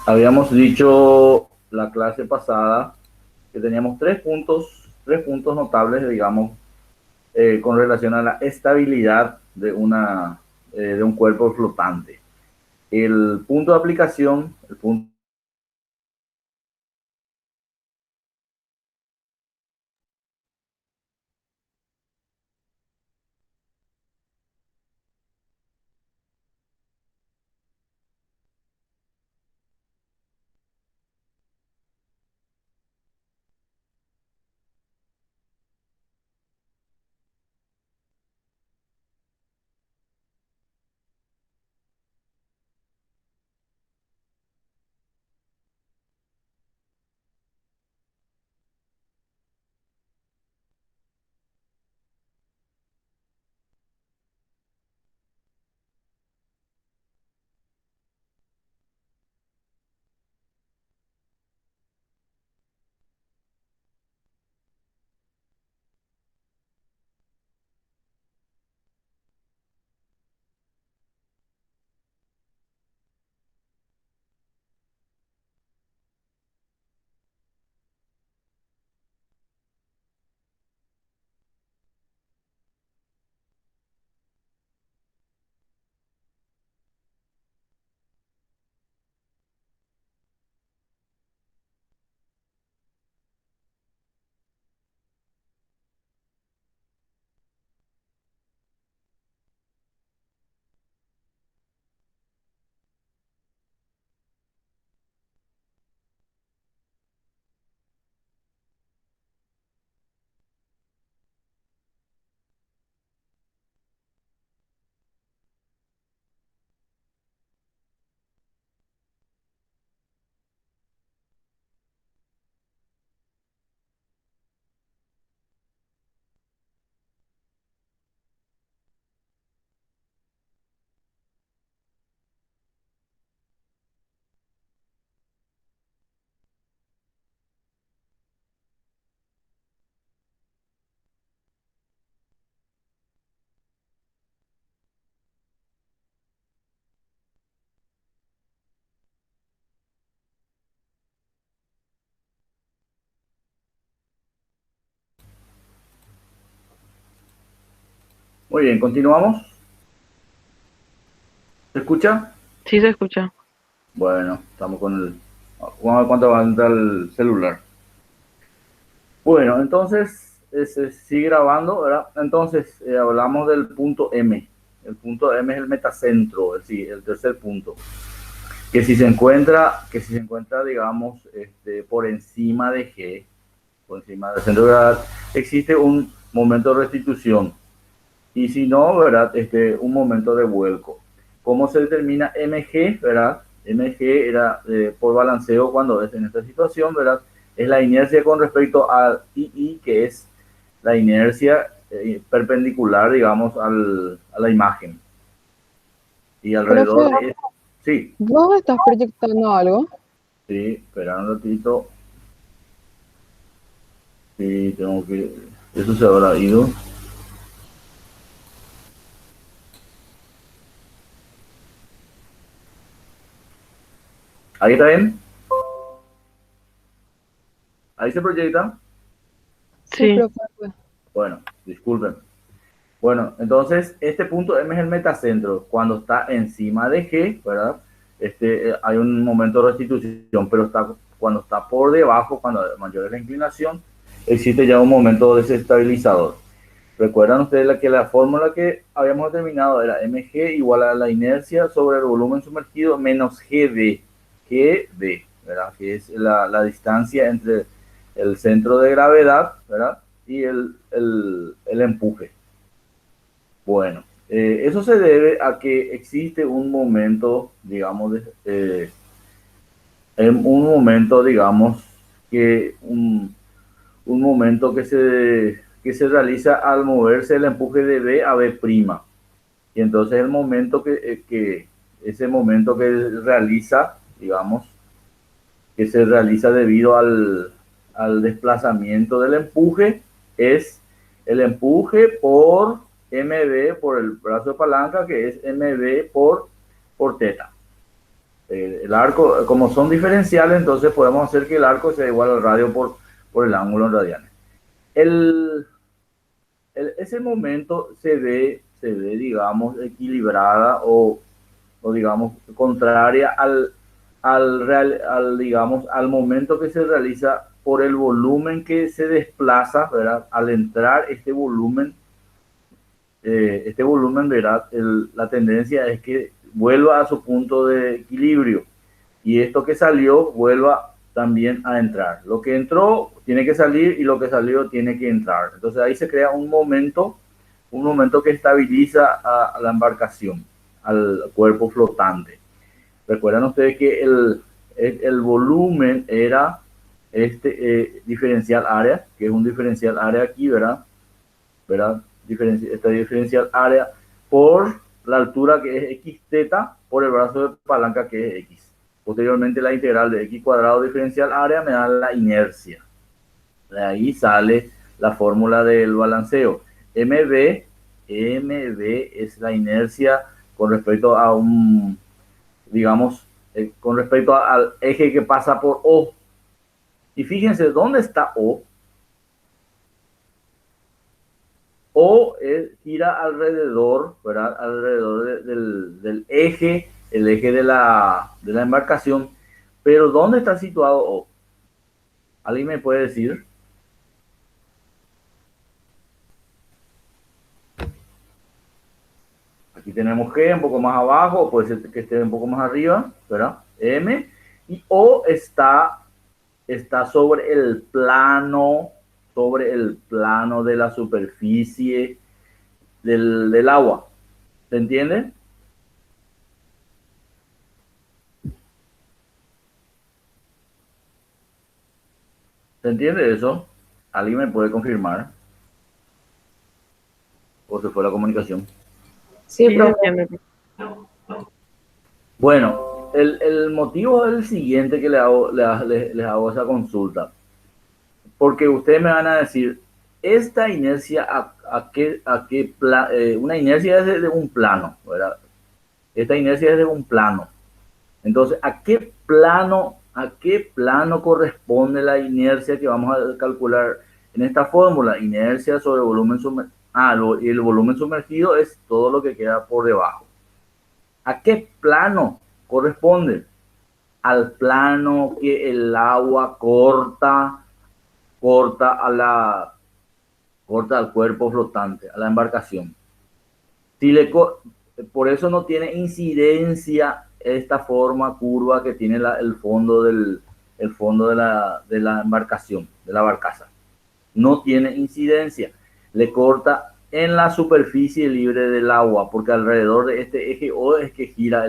Habíamos dicho la clase pasada que teníamos tres puntos notables, digamos, con relación a la estabilidad de un cuerpo flotante. El punto de aplicación, el punto. Muy bien, continuamos. ¿Se escucha? Sí se escucha. Bueno, estamos con el. Vamos a ver cuánto aguanta el celular. Bueno, entonces se sigue grabando, ¿verdad? Entonces hablamos del punto M. El punto M es el metacentro, es decir, el tercer punto. Que si se encuentra, digamos, por encima de G, por encima del centro de gravedad, existe un momento de restitución. Y si no, ¿verdad? Un momento de vuelco. ¿Cómo se determina mg, ¿verdad? Mg era por balanceo cuando es en esta situación, ¿verdad? Es la inercia con respecto a I, que es la inercia perpendicular, digamos, a la imagen. Y Profe, alrededor de. Sí, ¿vos estás proyectando algo? sí, espera un ratito. Sí, tengo que. Eso se habrá ido. Ahí está bien. Ahí se proyecta. Sí, Sí. profe. Bueno, disculpen. Bueno, entonces este punto M es el metacentro. Cuando está encima de G, ¿verdad? Hay un momento de restitución, pero cuando está por debajo, cuando mayor es la inclinación, existe ya un momento desestabilizador. Recuerdan ustedes que la fórmula que habíamos determinado era mg igual a la inercia sobre el volumen sumergido menos gd, ¿verdad? Que es la distancia entre el centro de gravedad, ¿verdad? Y el empuje. Bueno, eso se debe a que existe un momento, digamos, un momento, digamos, que un momento que se realiza al moverse el empuje de B a B'. Y entonces el momento ese momento que realiza, digamos, que se realiza debido al desplazamiento del empuje, es el empuje por mb, por el brazo de palanca, que es mb por teta. El arco, como son diferenciales, entonces podemos hacer que el arco sea igual al radio por el ángulo en radianes. El, ese momento se ve, digamos, equilibrada o digamos, contraria digamos, al momento que se realiza por el volumen que se desplaza, ¿verdad? Al entrar este volumen, ¿verdad? La tendencia es que vuelva a su punto de equilibrio y esto que salió vuelva también a entrar. Lo que entró tiene que salir y lo que salió tiene que entrar. Entonces ahí se crea un momento que estabiliza a la embarcación, al cuerpo flotante. Recuerdan ustedes que el volumen era diferencial área, que es un diferencial área aquí, ¿verdad? ¿Verdad? Esta diferencial área por la altura que es x teta por el brazo de palanca que es x. Posteriormente la integral de x cuadrado diferencial área me da la inercia. De ahí sale la fórmula del balanceo. mb es la inercia con respecto a un, digamos, con respecto al eje que pasa por O. Y fíjense, ¿dónde está O? O gira alrededor, ¿verdad? Alrededor del eje, el eje de la embarcación. Pero ¿dónde está situado O? ¿Alguien me puede decir? Aquí tenemos G un poco más abajo, puede ser que esté un poco más arriba, ¿verdad? M. Y O está sobre el plano de la superficie del agua. ¿Se entiende? ¿Se entiende eso? ¿Alguien me puede confirmar? ¿O se fue la comunicación? Sí, Sí, profe. entiendo. Bueno, el motivo es el siguiente que les hago esa consulta. Porque ustedes me van a decir, esta inercia, una inercia es de un plano, ¿verdad? Esta inercia es de un plano. Entonces, ¿a qué plano corresponde la inercia que vamos a calcular en esta fórmula? Inercia sobre volumen sumergido. Y el volumen sumergido es todo lo que queda por debajo. ¿A qué plano corresponde? Al plano que el agua corta al cuerpo flotante, a la embarcación. Por eso no tiene incidencia esta forma curva que tiene el fondo de la embarcación, de la barcaza. No tiene incidencia. Le corta en la superficie libre del agua, porque alrededor de este eje O es que gira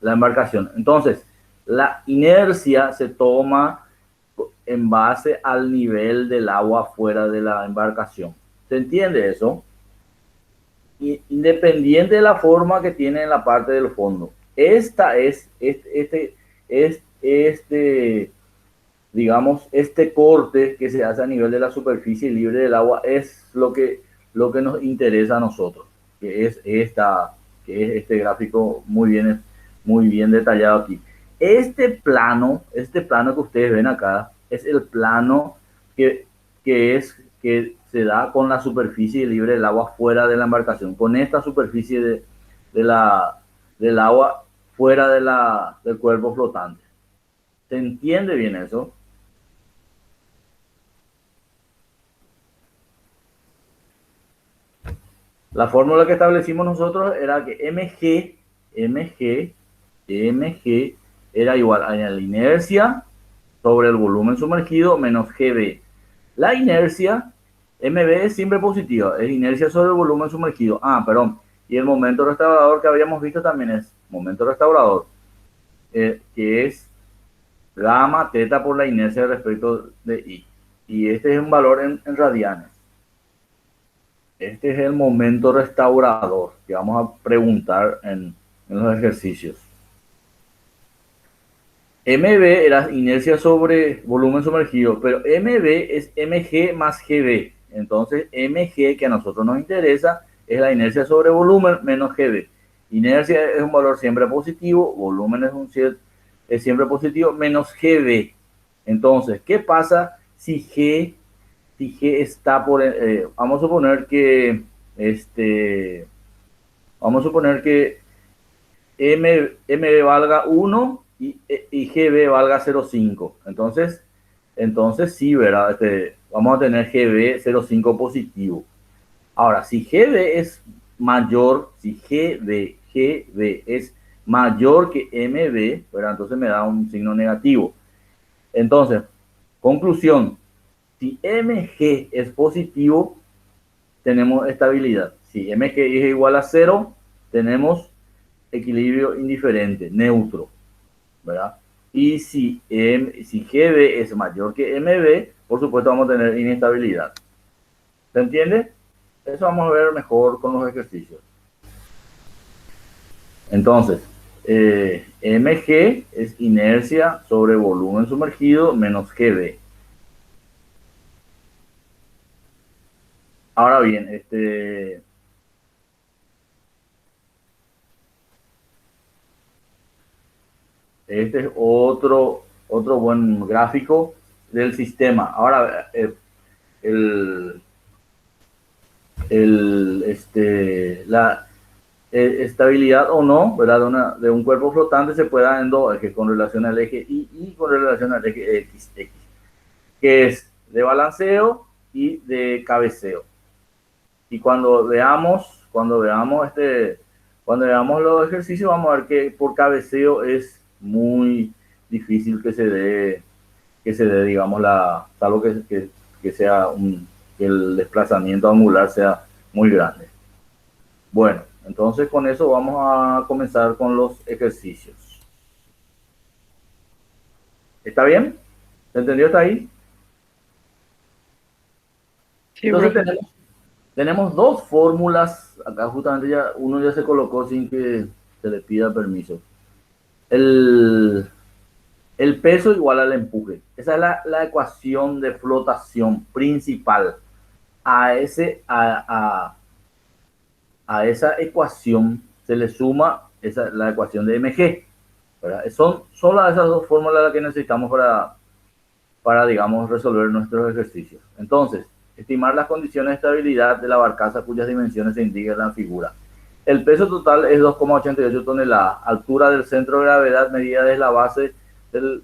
la embarcación. Entonces, la inercia se toma en base al nivel del agua fuera de la embarcación. ¿Se entiende eso? Independiente de la forma que tiene en la parte del fondo. Digamos, este corte que se hace a nivel de la superficie libre del agua es lo que nos interesa a nosotros, que es este gráfico muy bien detallado aquí. Este plano que ustedes ven acá es el plano que se da con la superficie libre del agua fuera de la embarcación, con esta superficie del agua fuera del cuerpo flotante. ¿Se entiende bien eso? La fórmula que establecimos nosotros era que mg era igual a la inercia sobre el volumen sumergido menos gb. La inercia, mb es siempre positiva, es inercia sobre el volumen sumergido. Perdón. Y el momento restaurador que habíamos visto también es momento restaurador, que es gamma teta por la inercia respecto de i. Y este es un valor en radianes. Este es el momento restaurador que vamos a preguntar en los ejercicios. mb era inercia sobre volumen sumergido, pero mb es mg más gb. Entonces mg, que a nosotros nos interesa, es la inercia sobre volumen menos GB. Inercia es un valor siempre positivo, volumen es siempre positivo, menos GB. Entonces, ¿qué pasa si G está por... vamos a suponer que... vamos a suponer que MB valga 1 y GB valga 0,5. Entonces sí, ¿verdad? Vamos a tener GB 0,5 positivo. Ahora, si GB es mayor, si GB es mayor que MB, ¿verdad? Entonces me da un signo negativo. Entonces, conclusión, si MG es positivo, tenemos estabilidad. Si MG es igual a 0, tenemos equilibrio indiferente, neutro, ¿verdad? Y si GB es mayor que MB, por supuesto vamos a tener inestabilidad. ¿Se entiende? Eso vamos a ver mejor con los ejercicios. Entonces, mg es inercia sobre volumen sumergido menos GB. Ahora bien, este es otro buen gráfico del sistema. Ahora, la estabilidad o no, ¿verdad? De un cuerpo flotante se puede dar en dos ejes con relación al eje Y y con relación al eje XX, que es de balanceo y de cabeceo. Y cuando veamos los ejercicios, vamos a ver que por cabeceo es muy difícil que se dé, digamos, salvo que sea que el desplazamiento angular sea muy grande. Bueno, entonces con eso vamos a comenzar con los ejercicios. ¿Está bien? ¿Se entendió hasta ahí? Sí, Entonces profe. tenemos dos fórmulas. Acá justamente uno ya se colocó sin que se le pida permiso. El peso igual al empuje. Esa es la ecuación de flotación principal. A esa ecuación se le suma la ecuación de mg. ¿Verdad? Son solo esas dos fórmulas las que necesitamos para, digamos, resolver nuestros ejercicios. Entonces, estimar las condiciones de estabilidad de la barcaza cuyas dimensiones se indican en la figura. El peso total es 2,88 toneladas. Altura del centro de gravedad medida desde la base del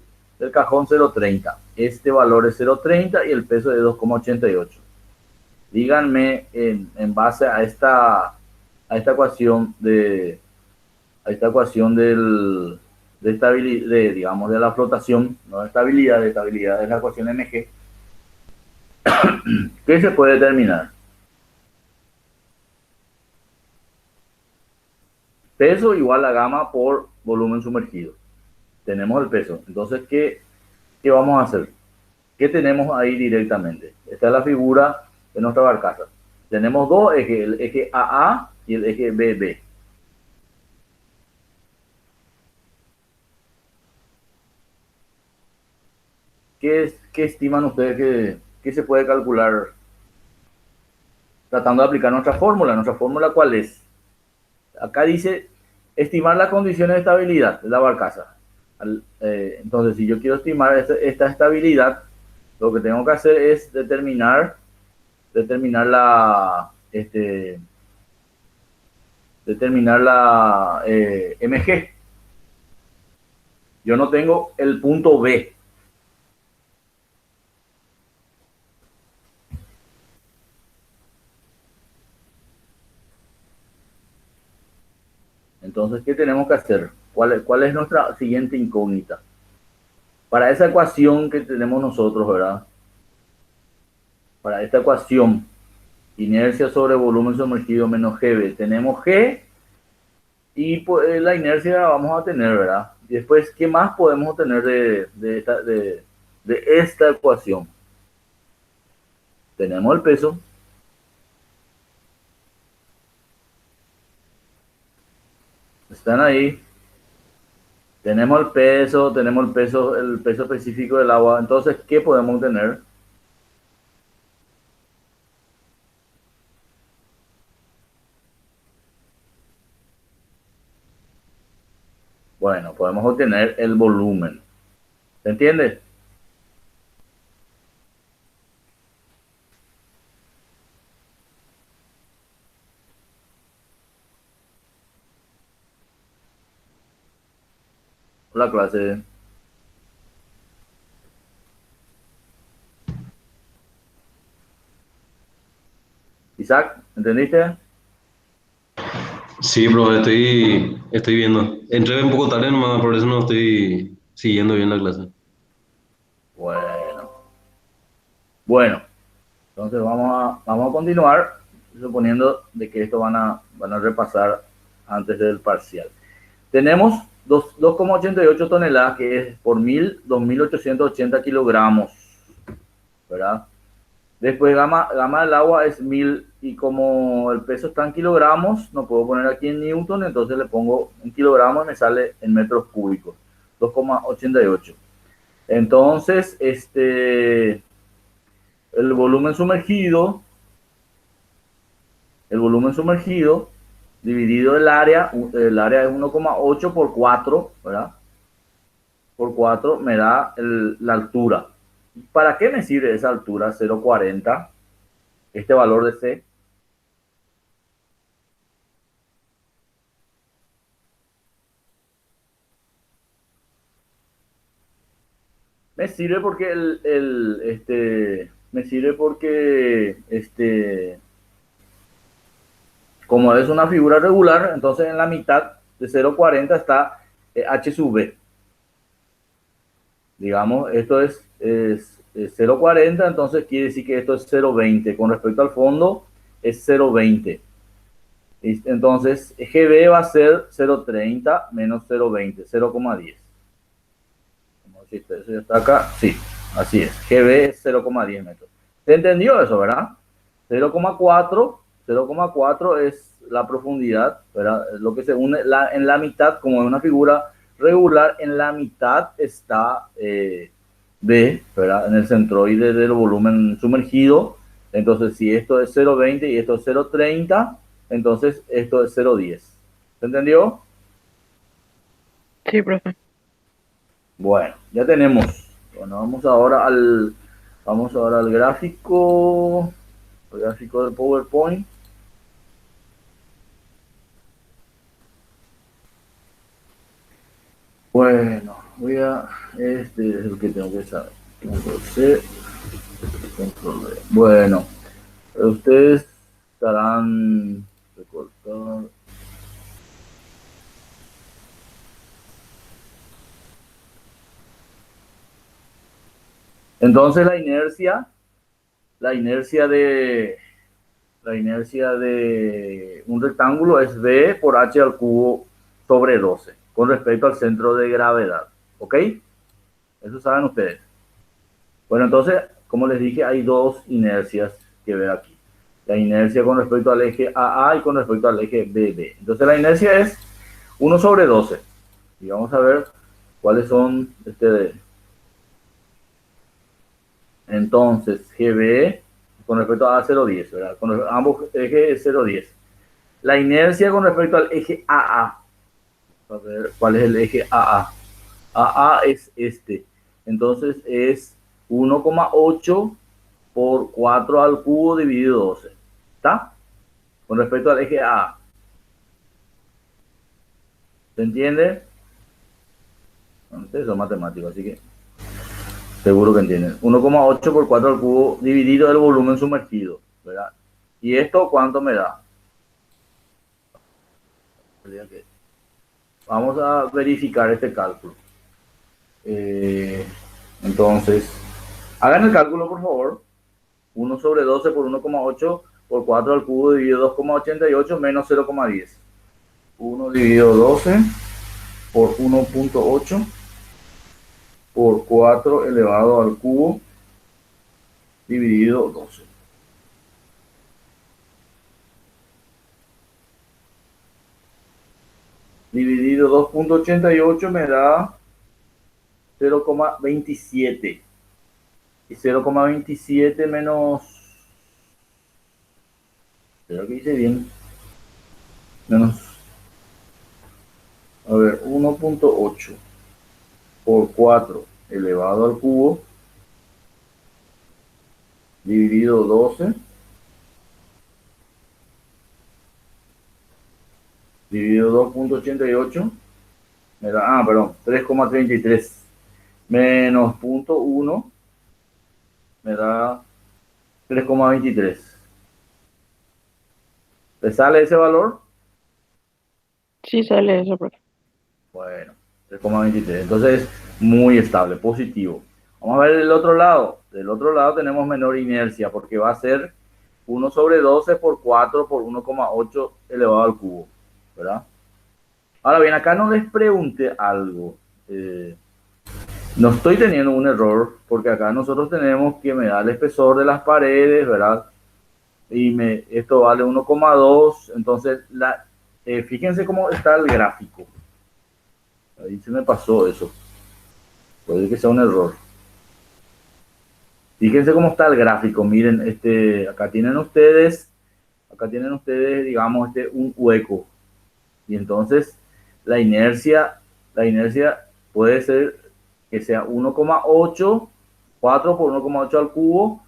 cajón 0,30. Este valor es 0,30 y el peso es 2,88. Díganme en base a esta ecuación de estabilidad, digamos, de la flotación, no de estabilidad de la ecuación mg, ¿qué se puede determinar? Peso igual a gamma por volumen sumergido. Tenemos el peso. Entonces, ¿qué vamos a hacer? ¿Qué tenemos ahí directamente? Esta es la figura de nuestra barcaza. Tenemos dos ejes, el eje AA y el eje BB. ¿Qué estiman ustedes que se puede calcular tratando de aplicar nuestra fórmula? ¿Nuestra fórmula cuál es? Acá dice estimar las condiciones de estabilidad de la barcaza. Entonces, si yo quiero estimar esta estabilidad, lo que tengo que hacer es determinar la mg. Yo no tengo el punto B. Entonces, ¿qué tenemos que hacer? ¿Cuál es nuestra siguiente incógnita? Para esa ecuación que tenemos nosotros, ¿verdad? Para esta ecuación, inercia sobre volumen sumergido menos GB, tenemos G y pues, la inercia vamos a tener, ¿verdad? Y después, ¿qué más podemos obtener de esta ecuación? Tenemos el peso. Están ahí. Tenemos el peso específico del agua. Entonces, ¿qué podemos tener? Bueno, podemos obtener el volumen. ¿Se entiende? La clase. Isaac, ¿entendiste? Sí, bro, estoy viendo. Entré un poco tarde nomás, por eso no estoy siguiendo bien la clase. Bueno. Bueno, entonces vamos a continuar suponiendo de que esto van a repasar antes del parcial. Tenemos 2,88 toneladas, que es por 2.880 kilogramos, ¿verdad? Después gama del agua es 1000, y como el peso está en kilogramos, no puedo poner aquí en newton, entonces le pongo en kilogramos y me sale en metros cúbicos, 2,88. Entonces, el volumen sumergido, el volumen sumergido dividido el área es 1,8 por 4, ¿verdad? Por 4 me da la altura. ¿Para qué me sirve esa altura 0,40? Este valor de C me sirve porque me sirve porque como es una figura regular, entonces en la mitad de 0,40 está h sub b. Digamos, esto es 0,40, entonces quiere decir que esto es 0,20. Con respecto al fondo, es 0,20. Entonces, GB va a ser 0,30 menos 0,20, 0,10. Eso ya está acá. Sí, así es. GB es 0,10 metros. ¿Se entendió eso, verdad? 0,4 es la profundidad, ¿verdad? Lo que se une en la mitad, como es una figura regular, en la mitad está B, ¿verdad? En el centroide del volumen sumergido. Entonces, si esto es 0,20 y esto es 0,30, entonces esto es 0,10. ¿Se entendió? Sí, profe. Bueno, ya tenemos. Bueno, vamos ahora al gráfico, del PowerPoint. Bueno, este es el que tengo que saber. Control C, Control V. Bueno, ustedes estarán recortar. Entonces la inercia de la inercia de un rectángulo es V por H al cubo sobre 12 con respecto al centro de gravedad. ¿Ok? Eso saben ustedes. Bueno, entonces, como les dije, hay dos inercias que ver aquí. La inercia con respecto al eje AA y con respecto al eje BB. Entonces la inercia es 1 sobre 12. Y vamos a ver cuáles son entonces GB con respecto a A010, ¿verdad? Con ambos ejes es 0,10. La inercia con respecto al eje AA. A ver, ¿cuál es el eje AA? AA es este. Entonces es 1,8 por 4 al cubo dividido 12. ¿Está? Con respecto al eje A. ¿Se entiende? No, ustedes son matemáticos, así que seguro que entienden. 1,8 por 4 al cubo dividido el volumen sumergido, ¿verdad? ¿Y esto cuánto me da? Vamos a verificar este cálculo. Entonces, hagan el cálculo, por favor. 1 sobre 12 por 1,8 por 4 al cubo dividido 2,88 menos 0,10. 1 dividido 12 por 1,8 por 4 elevado al cubo dividido 12. Dividido 2,88 me da 0,27. Y 0,27 menos... Creo que hice bien. Menos... A ver, 1 1.8 por 4 elevado al cubo dividido 12 dividido 2.88 me da, perdón, 3,33 menos 0.1 me da 3,23. ¿Le sale ese valor? Sí sale eso, profe. Bueno, 3,23. Entonces, muy estable, positivo. Vamos a ver el otro lado. Del otro lado tenemos menor inercia porque va a ser 1 sobre 12 por 4 por 1,8 elevado al cubo, ¿verdad? Ahora bien, acá no les pregunté algo. No estoy teniendo un error porque acá nosotros tenemos que me da el espesor de las paredes, ¿verdad? Y esto vale 1,2. Entonces, fíjense cómo está el gráfico. Ahí se me pasó eso. Puede que sea un error. Fíjense cómo está el gráfico. Miren, acá tienen ustedes, digamos, un hueco. Y entonces la inercia puede ser que sea 1,8, 4 por 1,8 al cubo,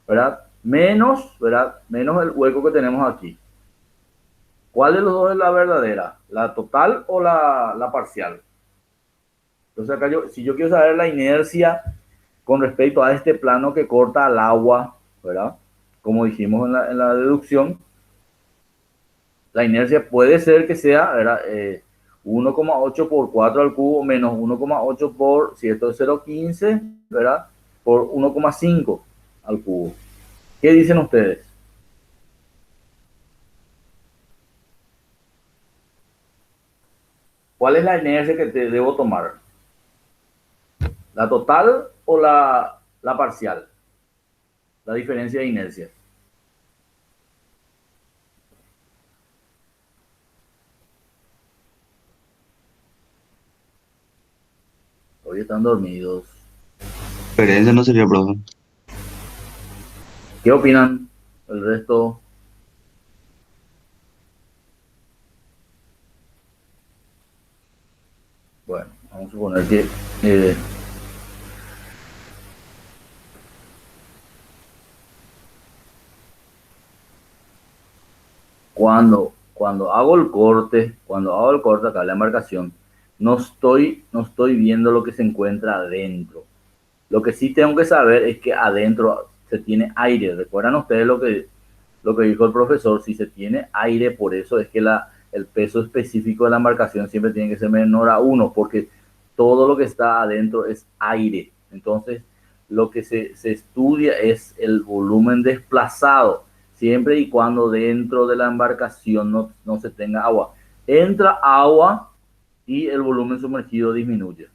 ¿verdad? ¿Verdad? Menos el hueco que tenemos aquí. ¿Cuál de los dos es la verdadera? ¿La total o la parcial? Entonces acá si yo quiero saber la inercia con respecto a este plano que corta al agua, ¿verdad? Como dijimos en la deducción, la inercia puede ser que sea, ¿verdad? 1,8 por 4 al cubo menos 1,8 por, si esto es 0,15, ¿verdad? Por 1,5 al cubo. ¿Qué dicen ustedes? ¿Cuál es la inercia que te debo tomar? ¿La total o la parcial? La diferencia de inercia. Hoy están dormidos. Diferencia no sería, profe. ¿Qué opinan el resto? Bueno, vamos a suponer que cuando hago el corte, acá en la embarcación, no estoy viendo lo que se encuentra adentro. Lo que sí tengo que saber es que adentro se tiene aire. ¿Recuerdan ustedes lo que dijo el profesor? Si se tiene aire, por eso es que el peso específico de la embarcación siempre tiene que ser menor a 1, porque todo lo que está adentro es aire. Entonces, lo que se estudia es el volumen desplazado, siempre y cuando dentro de la embarcación no se tenga agua. Entra agua y el volumen sumergido disminuye,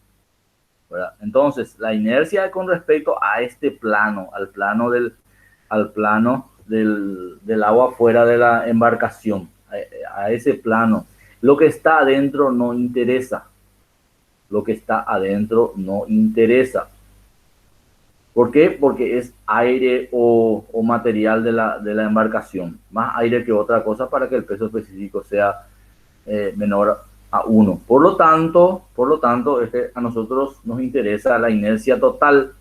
¿verdad? Entonces, la inercia con respecto a este plano, al plano del agua fuera de la embarcación, a ese plano, lo que está adentro no interesa. Lo que está adentro no interesa. ¿Por qué? Porque es aire o material de la embarcación. Más aire que otra cosa para que el peso específico sea menor a 1. Por lo tanto, a nosotros nos interesa la inercia total.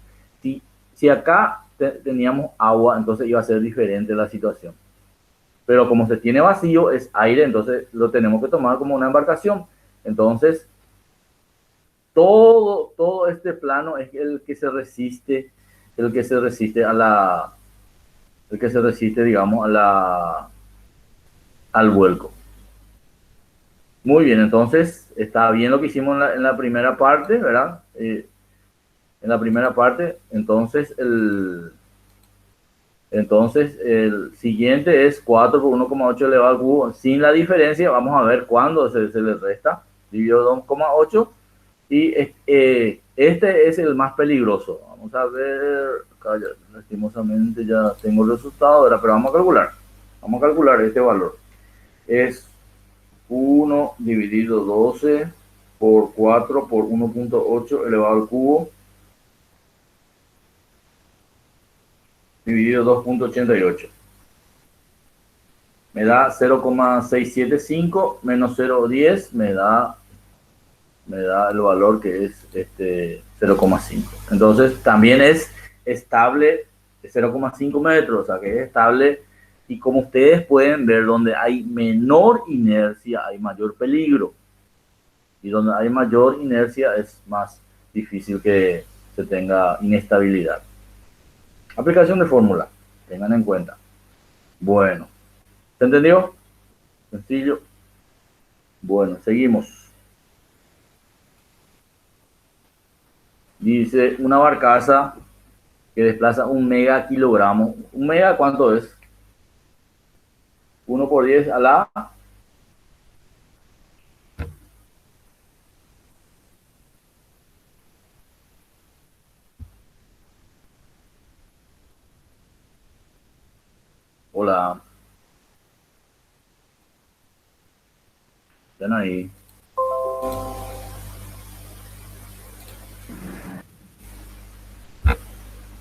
Si acá teníamos agua, entonces iba a ser diferente la situación. Pero como se tiene vacío, es aire, entonces lo tenemos que tomar como una embarcación. Entonces, todo este plano es el que se resiste, digamos, al vuelco. Muy bien, entonces está bien lo que hicimos en la primera parte, ¿verdad? En la primera parte, entonces el siguiente es 4 por 1,8 elevado al cubo. Sin la diferencia, vamos a ver cuándo se le resta. Dividido 2,8 y este es el más peligroso. Vamos a ver, lastimosamente ya tengo el resultado, ¿verdad? Pero vamos a calcular este valor. Es 1 dividido 12 por 4 por 1,8 elevado al cubo dividido 2,88. Me da 0,675 menos 0,10 me da me da el valor que es 0,5. Entonces también es estable de 0,5 metros, o sea que es estable, y como ustedes pueden ver, donde hay menor inercia hay mayor peligro, y donde hay mayor inercia es más difícil que se tenga inestabilidad. Aplicación de fórmula, tengan en cuenta. Bueno, ¿se entendió? Sencillo. Bueno, seguimos. Dice una barcaza que desplaza 1 megakilogramo. ¿Un mega cuánto es? 1 por 10 a la... Hola. ¿Están ahí?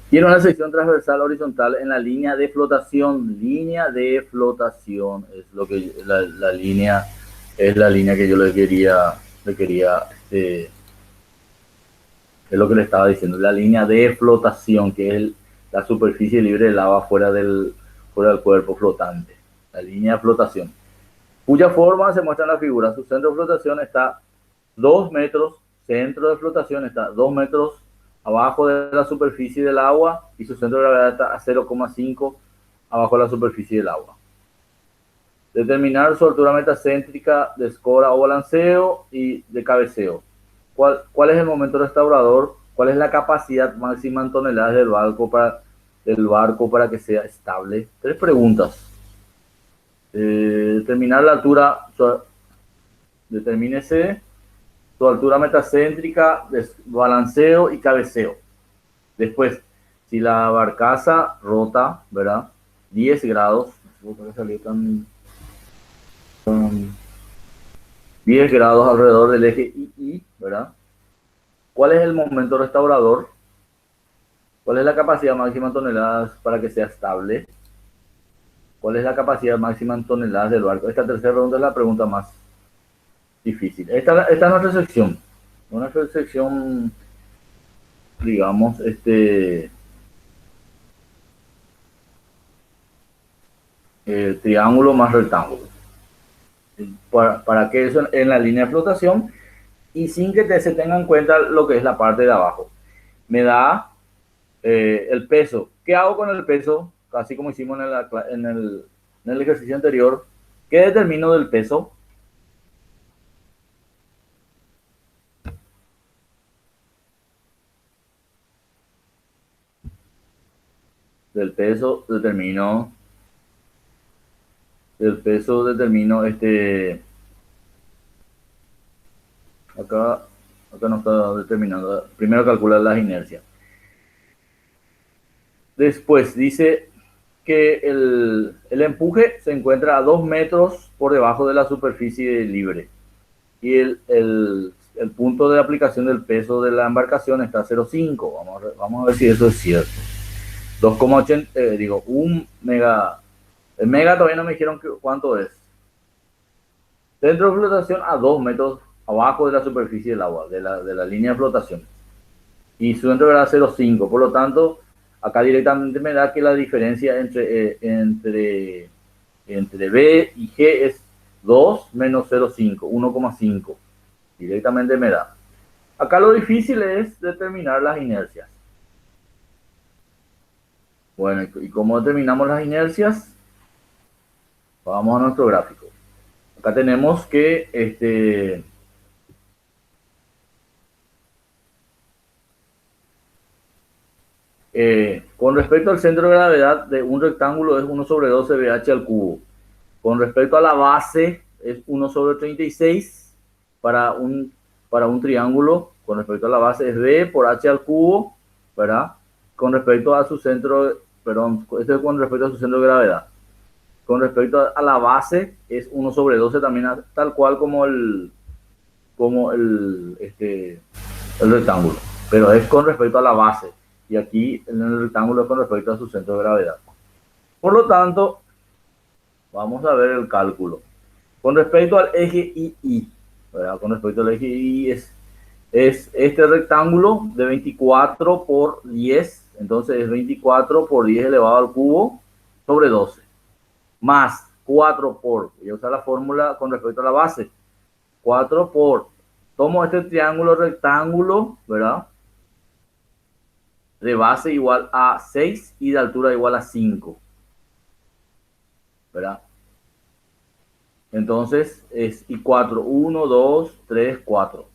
Tiene una sección transversal horizontal en la línea de flotación. Línea de flotación es lo que la línea es la línea que yo le quería es lo que le estaba diciendo, la línea de flotación, que es la superficie libre del agua fuera del cuerpo flotante, la línea de flotación, cuya forma se muestra en la figura. Su centro de flotación está 2 metros, centro de flotación está 2 metros abajo de la superficie del agua, y su centro de gravedad está a 0,5 abajo de la superficie del agua. Determinar su altura metacéntrica de escora o balanceo y de cabeceo. ¿Cuál es el momento restaurador? ¿Cuál es la capacidad máxima en toneladas del barco para que sea estable? 3 preguntas. Determinar la altura, determínese su altura metacéntrica, balanceo y cabeceo. Después, si la barcaza rota, ¿verdad? 10 grados, no sé por qué salió tan 10 grados alrededor del eje II, ¿verdad? ¿Cuál es el momento restaurador? ¿Cuál es la capacidad máxima en toneladas para que sea estable? ¿Cuál es la capacidad máxima en toneladas del barco? Esta tercera pregunta es la pregunta más difícil. Esta es nuestra sección. Nuestra sección, digamos, triángulo más rectángulo. Para que eso en la línea de flotación, y sin que se tenga en cuenta lo que es la parte de abajo. Me da el peso. ¿Qué hago con el peso? Así como hicimos en el ejercicio anterior. ¿Qué determino del peso? Del peso determino acá no está determinando. Primero calcular las inercias. Después dice que el empuje se encuentra a 2 metros por debajo de la superficie libre, y el punto de aplicación del peso de la embarcación está a 0,5. Vamos a ver si eso es cierto. 2,8, 1 mega. El mega todavía no me dijeron cuánto es. Centro de flotación a 2 metros abajo de la superficie del agua, de la línea de flotación. Y su centro era 0,5. Por lo tanto, acá directamente me da que la diferencia entre B y G es 2 menos 0,5, 1,5. Directamente me da. Acá lo difícil es determinar las inercias. Bueno, ¿y cómo determinamos las inercias? Vamos a nuestro gráfico. Acá tenemos que con respecto al centro de gravedad de un rectángulo es 1 sobre 12 BH al cubo. Con respecto a la base es 1 sobre 36 para un triángulo. Con respecto a la base es B por H al cubo, ¿verdad? Con respecto a su centro, perdón, esto es con respecto a su centro de gravedad. Con respecto a la base es 1 sobre 12 también, tal cual como el rectángulo, pero es con respecto a la base, y aquí en el rectángulo es con respecto a su centro de gravedad. Por lo tanto, vamos a ver el cálculo. Con respecto al eje II, ¿verdad? Con respecto al eje II es es este rectángulo de 24 por 10, entonces es 24 por 10 elevado al cubo sobre 12, más 4 por, voy a usar la fórmula con respecto a la base, 4 por, tomo este triángulo rectángulo, ¿verdad? De base igual a 6 y de altura igual a 5, ¿verdad? Entonces es y 4, 1, 2, 3, 4.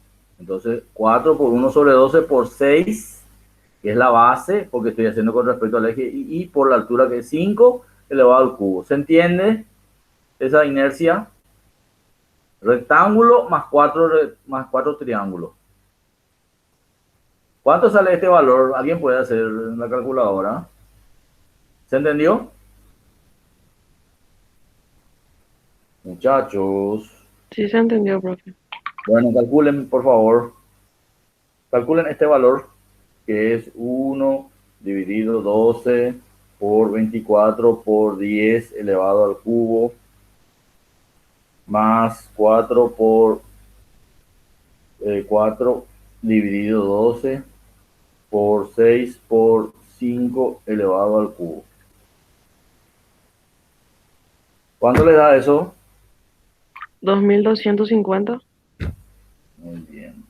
Entonces 4 por 1 sobre 12 por 6, que es la base, porque estoy haciendo con respecto al eje y por la altura que es 5 elevado al cubo. ¿Se entiende esa inercia? Rectángulo más 4 triángulos. ¿Cuánto sale este valor? ¿Alguien puede hacer en la calculadora? ¿Se entendió? Muchachos. Sí se entendió, profe. Bueno, calculen, por favor. Calculen este valor, que es 1 dividido 12 por 24 por 10 elevado al cubo, más 4 por 4 dividido 12 por 6 por 5 elevado al cubo. ¿Cuánto le da eso? 2250. Muy bien.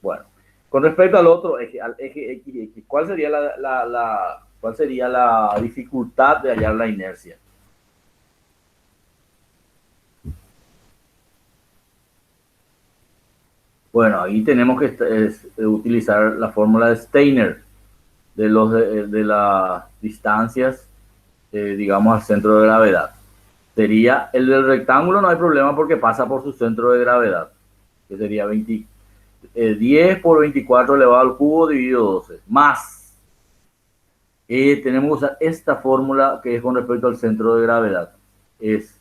Bueno, con respecto al otro eje, al eje X, ¿cuál sería cuál sería la dificultad de hallar la inercia? Bueno, ahí tenemos que utilizar la fórmula de Steiner de las distancias, digamos, al centro de gravedad. Sería el del rectángulo, no hay problema porque pasa por su centro de gravedad, que sería 10 por 24 elevado al cubo dividido 12, más tenemos que usar esta fórmula que es con respecto al centro de gravedad. Es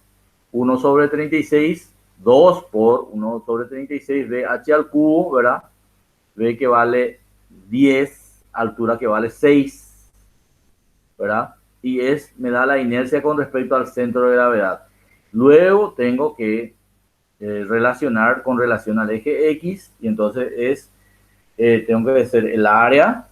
1 sobre 36, 2 por 1 sobre 36 de h al cubo, ¿verdad? V que vale 10, altura que vale 6, ¿verdad? Y me da la inercia con respecto al centro de gravedad. Luego tengo que relacionar con relación al eje X, y entonces tengo que hacer el área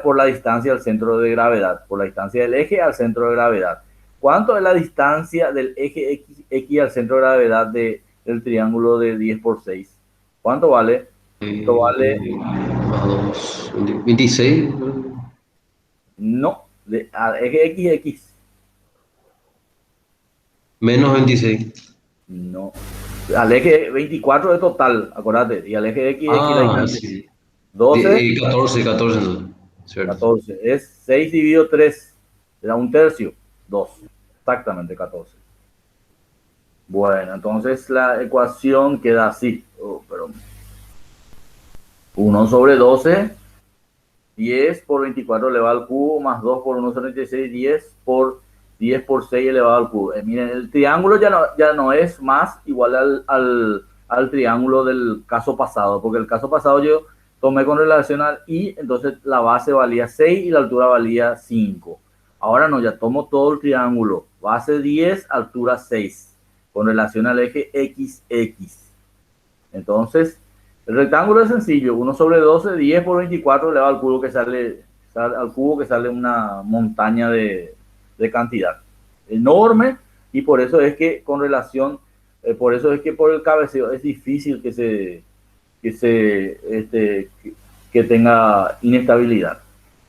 por la distancia al centro de gravedad, por la distancia del eje al centro de gravedad. ¿Cuánto es la distancia del eje X al centro de gravedad del triángulo de 10 por 6? ¿Cuánto vale? Esto vale, Más 26. no, al eje X, Menos 26. no. Al eje 24 de total, acordate, y al eje X la Ah, distancia. sí. 12, 14, 14 entonces. Cierto. 14, es 6 dividido 3, da un tercio, 2, exactamente 14. Bueno, entonces la ecuación queda así. Pero 1 sobre 12, 10 por 24 elevado al cubo, más 2 por 1 sobre 36, 10 por 6 elevado al cubo. Miren, el triángulo ya no es más igual al triángulo del caso pasado, porque el caso pasado yo tomé con relación al y, entonces la base valía 6 y la altura valía 5. Ahora no, ya tomo todo el triángulo, base 10, altura 6, con relación al eje XX. Entonces, el rectángulo es sencillo, 1 sobre 12, 10 por 24 elevado al cubo que sale una montaña de cantidad enorme, y por eso es que con relación, por eso es que por el cabeceo es difícil que tenga inestabilidad.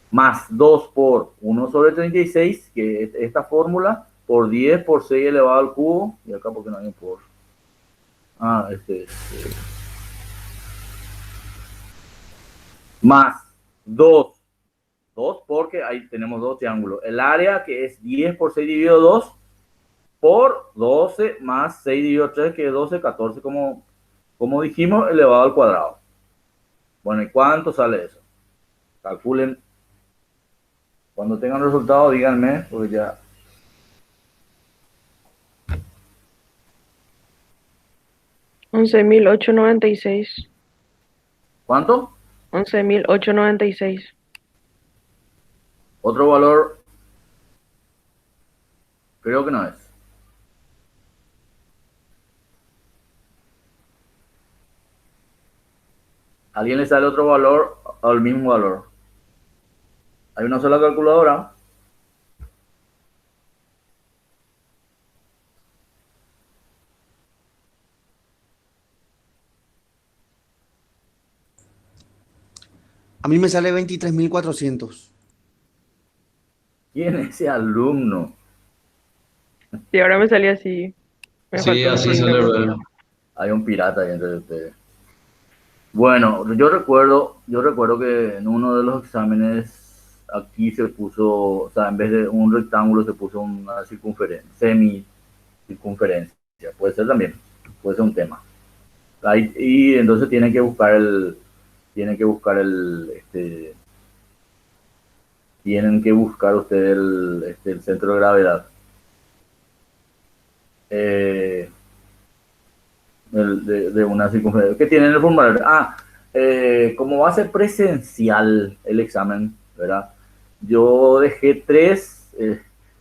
Más 2 por 1 sobre 36, que es esta fórmula, por 10 por 6 elevado al cubo, y acá porque no hay un por. Más 2 porque ahí tenemos dos triángulos. El área que es 10 por 6 dividido 2 por 12 más 6 dividido 3, que es 12, 14, como dijimos, elevado al cuadrado. Bueno, ¿y cuánto sale eso? Calculen. Cuando tengan el resultado, díganme, porque ya. $11,896. ¿Cuánto? 11,896. Otro valor. Creo que no es. ¿A alguien le sale otro valor o el mismo valor? Hay una sola calculadora. A mí me sale 23.400. ¿Quién es ese alumno? Sí, ahora me salía así. Me Sí, faltó un así punto, sale, creo. ¿verdad? Hay un pirata ahí entre ustedes. Bueno, yo recuerdo que en uno de los exámenes aquí se puso, o sea, en vez de un rectángulo se puso una circunferencia, semicircunferencia. Puede ser también, puede ser un tema. Ahí, y entonces tienen que buscar ustedes el centro de gravedad. Eh, de una circunferencia. ¿Qué tienen en el formulario? Como va a ser presencial el examen, ¿verdad? Yo dejé tres,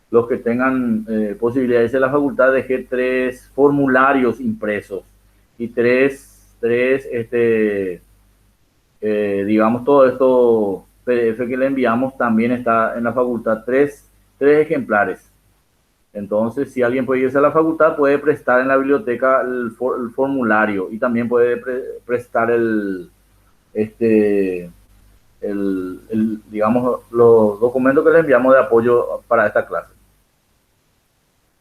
los que tengan posibilidades de la facultad, dejé tres formularios impresos y digamos, todo esto PDF que le enviamos también está en la facultad, tres ejemplares. Entonces, si alguien puede irse a la facultad, puede prestar en la biblioteca el formulario y también puede prestar este, digamos, los documentos que le enviamos de apoyo para esta clase.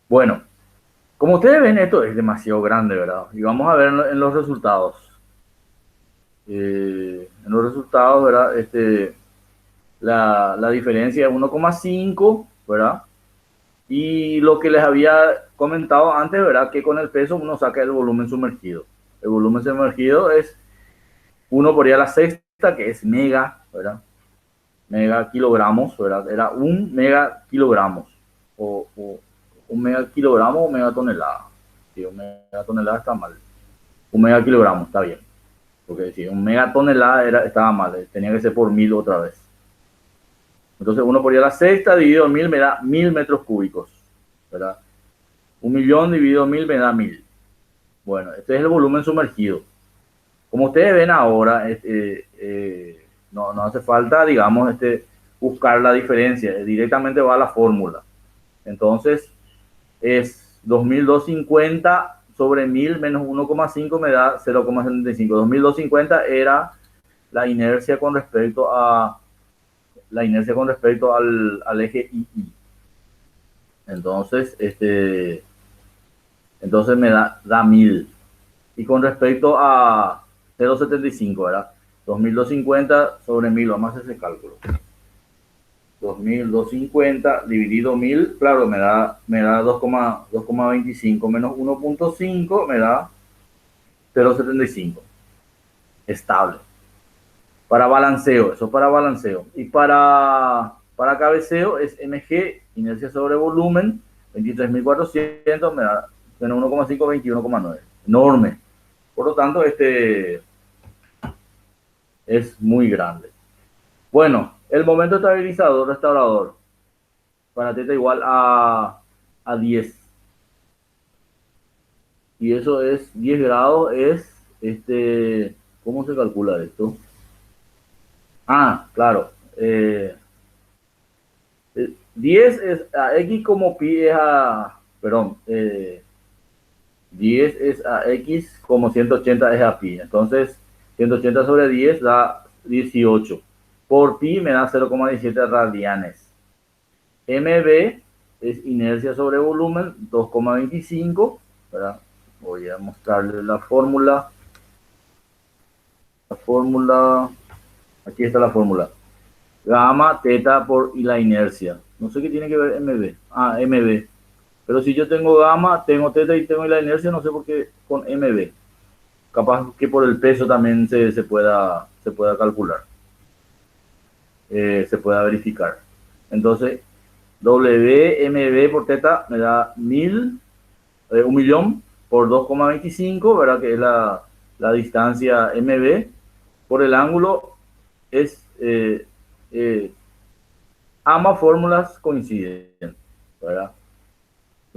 Bueno, como ustedes ven, esto es demasiado grande, ¿verdad? Y vamos a ver en los resultados. En los resultados, ¿verdad? La diferencia es 1,5, ¿verdad? Y lo que les había comentado antes, ¿verdad? Que con el peso uno saca el volumen sumergido. El volumen sumergido es 1 por I a la sexta, que es mega, ¿verdad? Mega kilogramos, ¿verdad? Era un mega kilogramos. O un mega kilogramo o mega tonelada. Si un mega tonelada está mal. Un mega kilogramo está bien. Porque si un mega tonelada estaba mal, tenía que ser por 1000 otra vez. Entonces 1 por I a la sexta dividido en 1000 me da 1000 metros cúbicos, ¿verdad? 1.000.000 dividido 1000 me da 1000. Bueno, este es el volumen sumergido. Como ustedes ven ahora, no hace falta, digamos, buscar la diferencia. Directamente va a la fórmula. Entonces, es 2250 sobre 1000 menos 1,5 me da 0,75. 2250 era la inercia con respecto al eje II. Entonces, entonces me da 1000. Y con respecto a 0,75, ¿verdad? 2250 sobre 1000, vamos a hacer ese cálculo. 2250 dividido 1000, claro, me da 2,25 menos 1,5 me da 0,75. Estable. Para balanceo, eso para balanceo. Y para cabeceo es mg, inercia sobre volumen, 23.400, me da menos 1,5, 21,9. Enorme. Por lo tanto, es muy grande. Bueno, el momento estabilizador restaurador para teta igual a 10. Y eso es 10 grados, ¿cómo se calcula esto? Claro. 10 es a x como pi es perdón, 10 es a x como 180 es a pi. Entonces, 180 sobre 10 da 18. Por pi me da 0,17 radianes. mb es inercia sobre volumen, 2,25. ¿Verdad? Voy a mostrarles la fórmula. Aquí está la fórmula. Gamma, teta y la inercia. No sé qué tiene que ver mb. Mb. Pero si yo tengo gamma, tengo teta y tengo la inercia, no sé por qué con mb. Capaz que por el peso también se pueda calcular. Se pueda verificar. Entonces, WMB por teta me da 1.000.000 por 2,25, ¿verdad? Que es la distancia MB. Por el ángulo es ambas fórmulas coinciden, ¿verdad?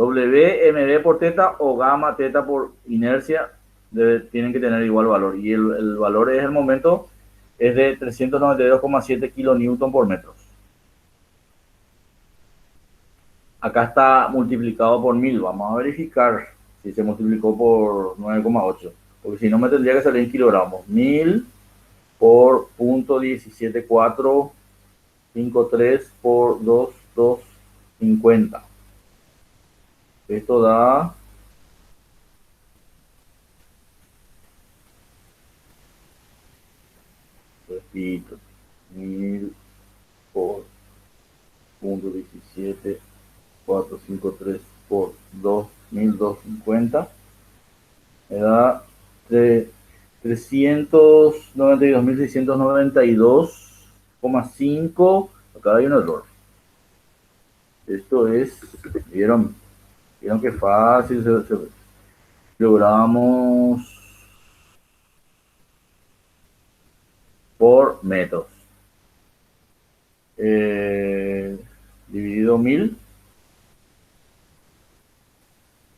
WMB por teta o gamma teta por inercia tienen que tener igual valor. Y el valor es el momento, es de 392,7 kilonewton por metro. Acá está multiplicado por 1000. Vamos a verificar si se multiplicó por 9,8. Porque si no me tendría que salir en kilogramos. 1000 por .17453 por 2250. Esto da... Repito. 1000 por .17453 por 2250 me da 392.692,5. Acá hay un error. Esto es, vieron que fácil logramos por metros. Dividido 1000,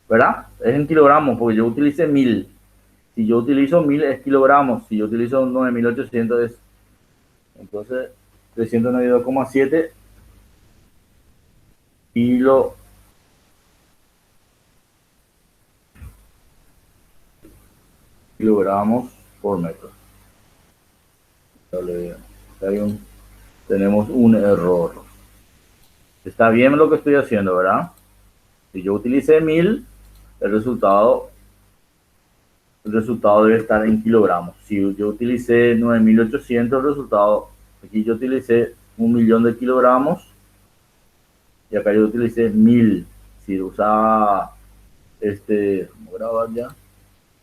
¿verdad? Es en kilogramos, porque yo utilicé 1000. Si yo utilizo 1000 es kilogramos, si yo utilizo 9800 es, entonces 392,7 kilogramos por metro. Tenemos un error. Está bien lo que estoy haciendo, ¿verdad? Si yo utilicé 1000, el resultado debe estar en kilogramos. Si yo utilicé 9800, el resultado, aquí yo utilicé 1.000.000 de kilogramos y acá yo utilicé 1000. Si usaba vamos a grabar ya.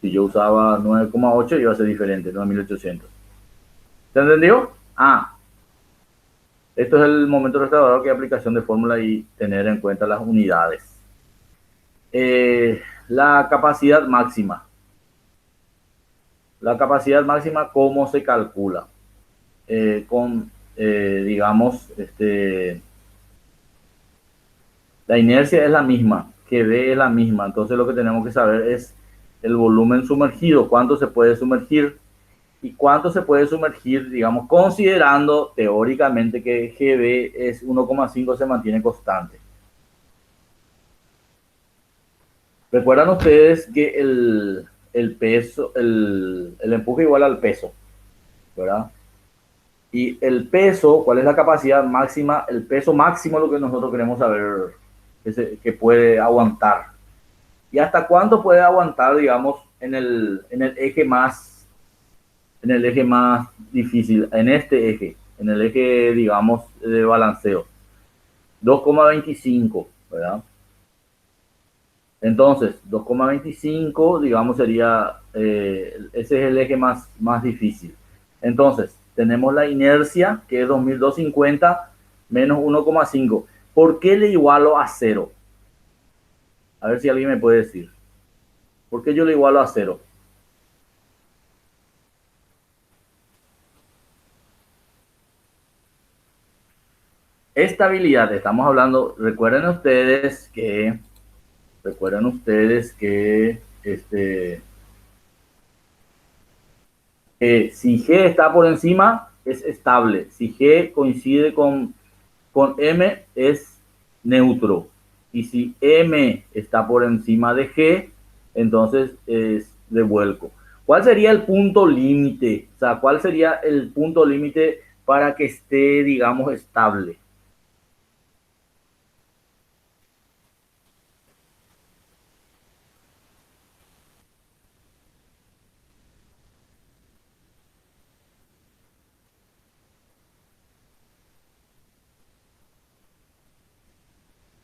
Si yo usaba 9,8 iba a ser diferente, 9800. ¿Se entendió? Esto es el momento restaurador, que es aplicación de fórmula y tener en cuenta las unidades. La capacidad máxima. La capacidad máxima, ¿cómo se calcula? Digamos, la inercia es la misma, GB es la misma. Entonces lo que tenemos que saber es el volumen sumergido, cuánto se puede sumergir. Y cuánto se puede sumergir, digamos, considerando teóricamente que GB es 1,5, se mantiene constante. Recuerdan ustedes que el peso, el empuje igual al peso, ¿verdad? Y el peso, ¿cuál es la capacidad máxima? El peso máximo es lo que nosotros queremos saber, que puede aguantar. ¿Y hasta cuánto puede aguantar, digamos, en el eje más difícil, en este eje, en el eje, digamos, de balanceo? 2,25, ¿verdad? Entonces, 2,25, digamos, sería, ese es el eje más difícil. Entonces, tenemos la inercia, que es 2250 menos 1,5. ¿Por qué le igualo a 0? A ver si alguien me puede decir. ¿Por qué yo le igualo a 0? Estabilidad, estamos hablando, recuerden ustedes que si G está por encima es estable, si G coincide con M es neutro, y si M está por encima de G, entonces es de vuelco. ¿Cuál sería el punto límite? O sea, ¿cuál sería el punto límite para que esté, digamos, estable?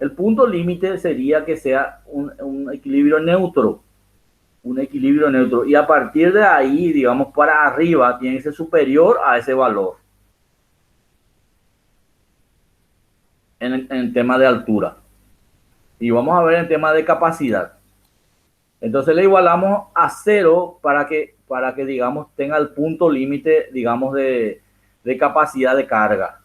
El punto límite sería que sea un equilibrio neutro. Un equilibrio neutro. Y a partir de ahí, digamos, para arriba, tiene que ser superior a ese valor. En tema de altura. Y vamos a ver en tema de capacidad. Entonces le igualamos a 0 para que digamos, tenga el punto límite, digamos, de capacidad de carga.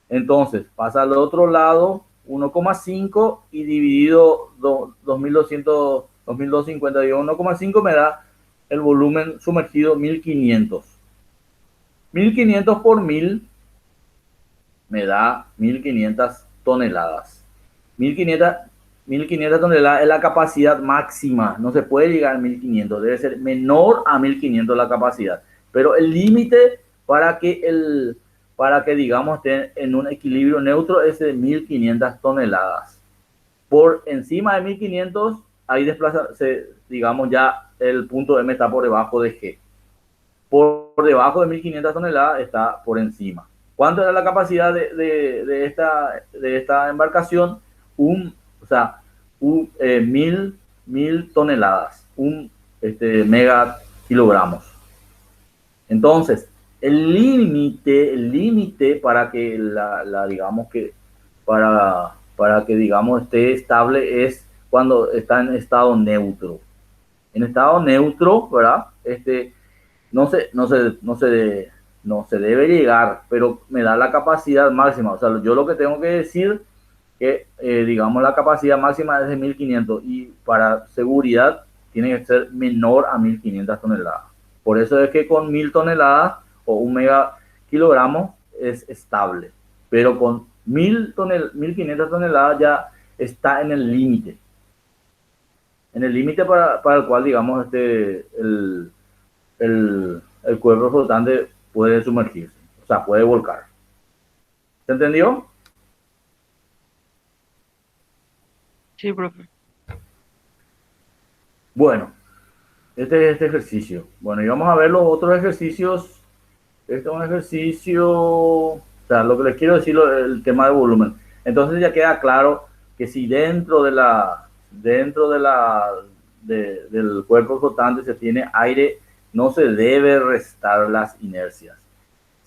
Entonces, pasa al otro lado 1,5 y dividido 2200, 2250 dividido 1,5 me da el volumen sumergido 1500. 1500 por 1000 me da 1500 toneladas. 1500, 1500 toneladas es la capacidad máxima. No se puede llegar a 1500, debe ser menor a 1500 la capacidad. Pero el límite para que digamos esté en un equilibrio neutro es de 1500 toneladas. Por encima de 1500, ahí digamos ya el punto M está por debajo de G. Por debajo de 1500 toneladas está por encima. ¿Cuánto era la capacidad de esta embarcación? O sea, mil toneladas, mega kilogramos. Entonces, el límite para que digamos que para que digamos esté estable es cuando está en estado neutro. En estado neutro, ¿verdad? No se debe llegar, pero me da la capacidad máxima. O sea, yo lo que tengo que decir que, digamos, la capacidad máxima es de 1500 y para seguridad tiene que ser menor a 1500 toneladas. Por eso es que con 1000 toneladas o 1 megakilogramo es estable, pero con 1500 toneladas ya está en el límite. En el límite para el cual, digamos, el cuerpo flotante puede sumergirse, o sea, puede volcar. ¿Se entendió? Sí, profe. Bueno, este es este ejercicio. Bueno, y vamos a ver los otros ejercicios. Este es un ejercicio, o sea, lo que les quiero decir, el tema de volumen. Entonces ya queda claro que si del cuerpo flotante se tiene aire, no se debe restar las inercias.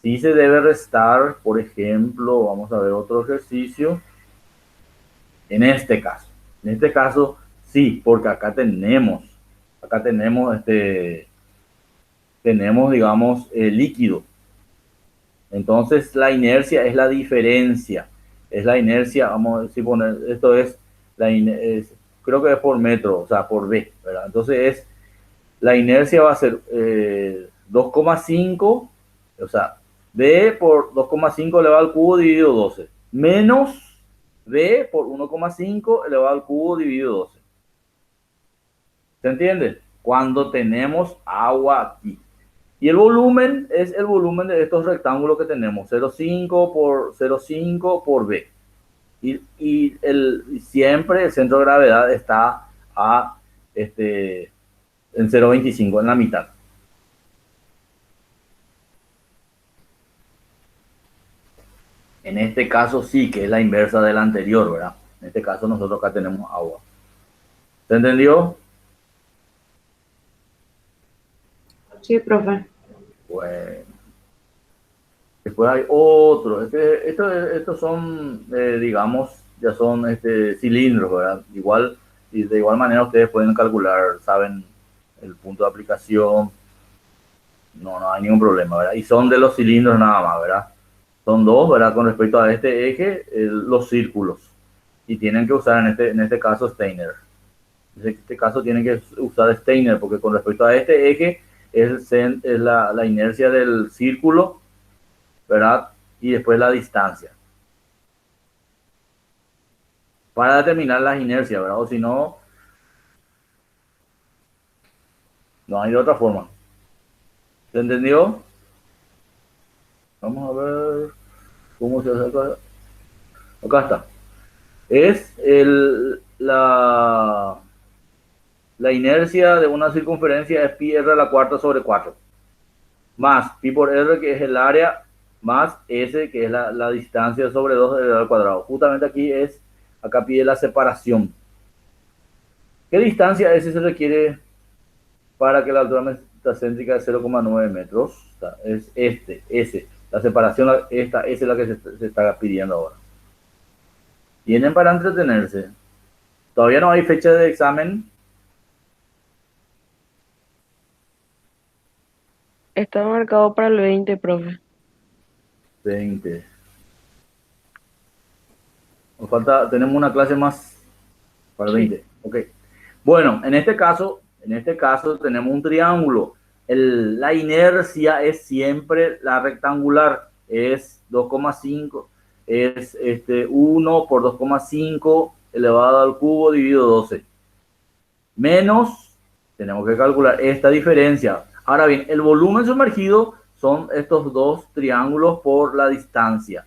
Sí se debe restar, por ejemplo, vamos a ver otro ejercicio. En este caso sí, porque tenemos, digamos, líquido. Entonces la inercia es la diferencia, es la inercia, vamos a decir, esto es, creo que es por metro, o sea, por B, ¿verdad? Entonces la inercia va a ser 2,5, o sea, B por 2,5 elevado al cubo dividido 12, menos B por 1,5 elevado al cubo dividido 12. ¿Se entiende? Cuando tenemos agua aquí. Y el volumen es el volumen de estos rectángulos que tenemos, 0,5 por 0,5 por B. Y siempre el centro de gravedad está en 0,25, en la mitad. En este caso sí, que es la inversa de la anterior, ¿verdad? En este caso nosotros acá tenemos agua. ¿Se entendió? Sí, profe. Bueno. Después hay otro. Estos son, digamos, ya son cilindros, ¿verdad? Y de igual manera ustedes pueden calcular, saben el punto de aplicación. No hay ningún problema, ¿verdad? Y son de los cilindros nada más, ¿verdad? Son dos, ¿verdad? Con respecto a este eje, los círculos. Y tienen que usar en este caso Steiner. En este caso tienen que usar Steiner porque con respecto a este eje es la inercia del círculo, ¿verdad? Y después la distancia. Para determinar las inercias, ¿verdad? O si no, no hay de otra forma. ¿Se entendió? Vamos a ver cómo se hace acá. Acá está. Es la inercia de una circunferencia es pi r a la cuarta sobre 4. Más pi por r, que es el área, más s, que es la distancia sobre 2 elevado al cuadrado. Justamente acá pide la separación. ¿Qué distancia s se requiere para que la altura metacéntrica es 0,9 metros? O sea, es S. La separación, esta es la que se está pidiendo ahora. Tienen para entretenerse. Todavía no hay fecha de examen. Está marcado para el 20, profe. 20. Nos falta, tenemos una clase más para 20. Ok. Bueno, en este caso tenemos un triángulo. La inercia es siempre la rectangular, es 2,5, es 1 por 2,5 elevado al cubo dividido 12. Menos, tenemos que calcular esta diferencia. Ahora bien, el volumen sumergido son estos dos triángulos por la distancia.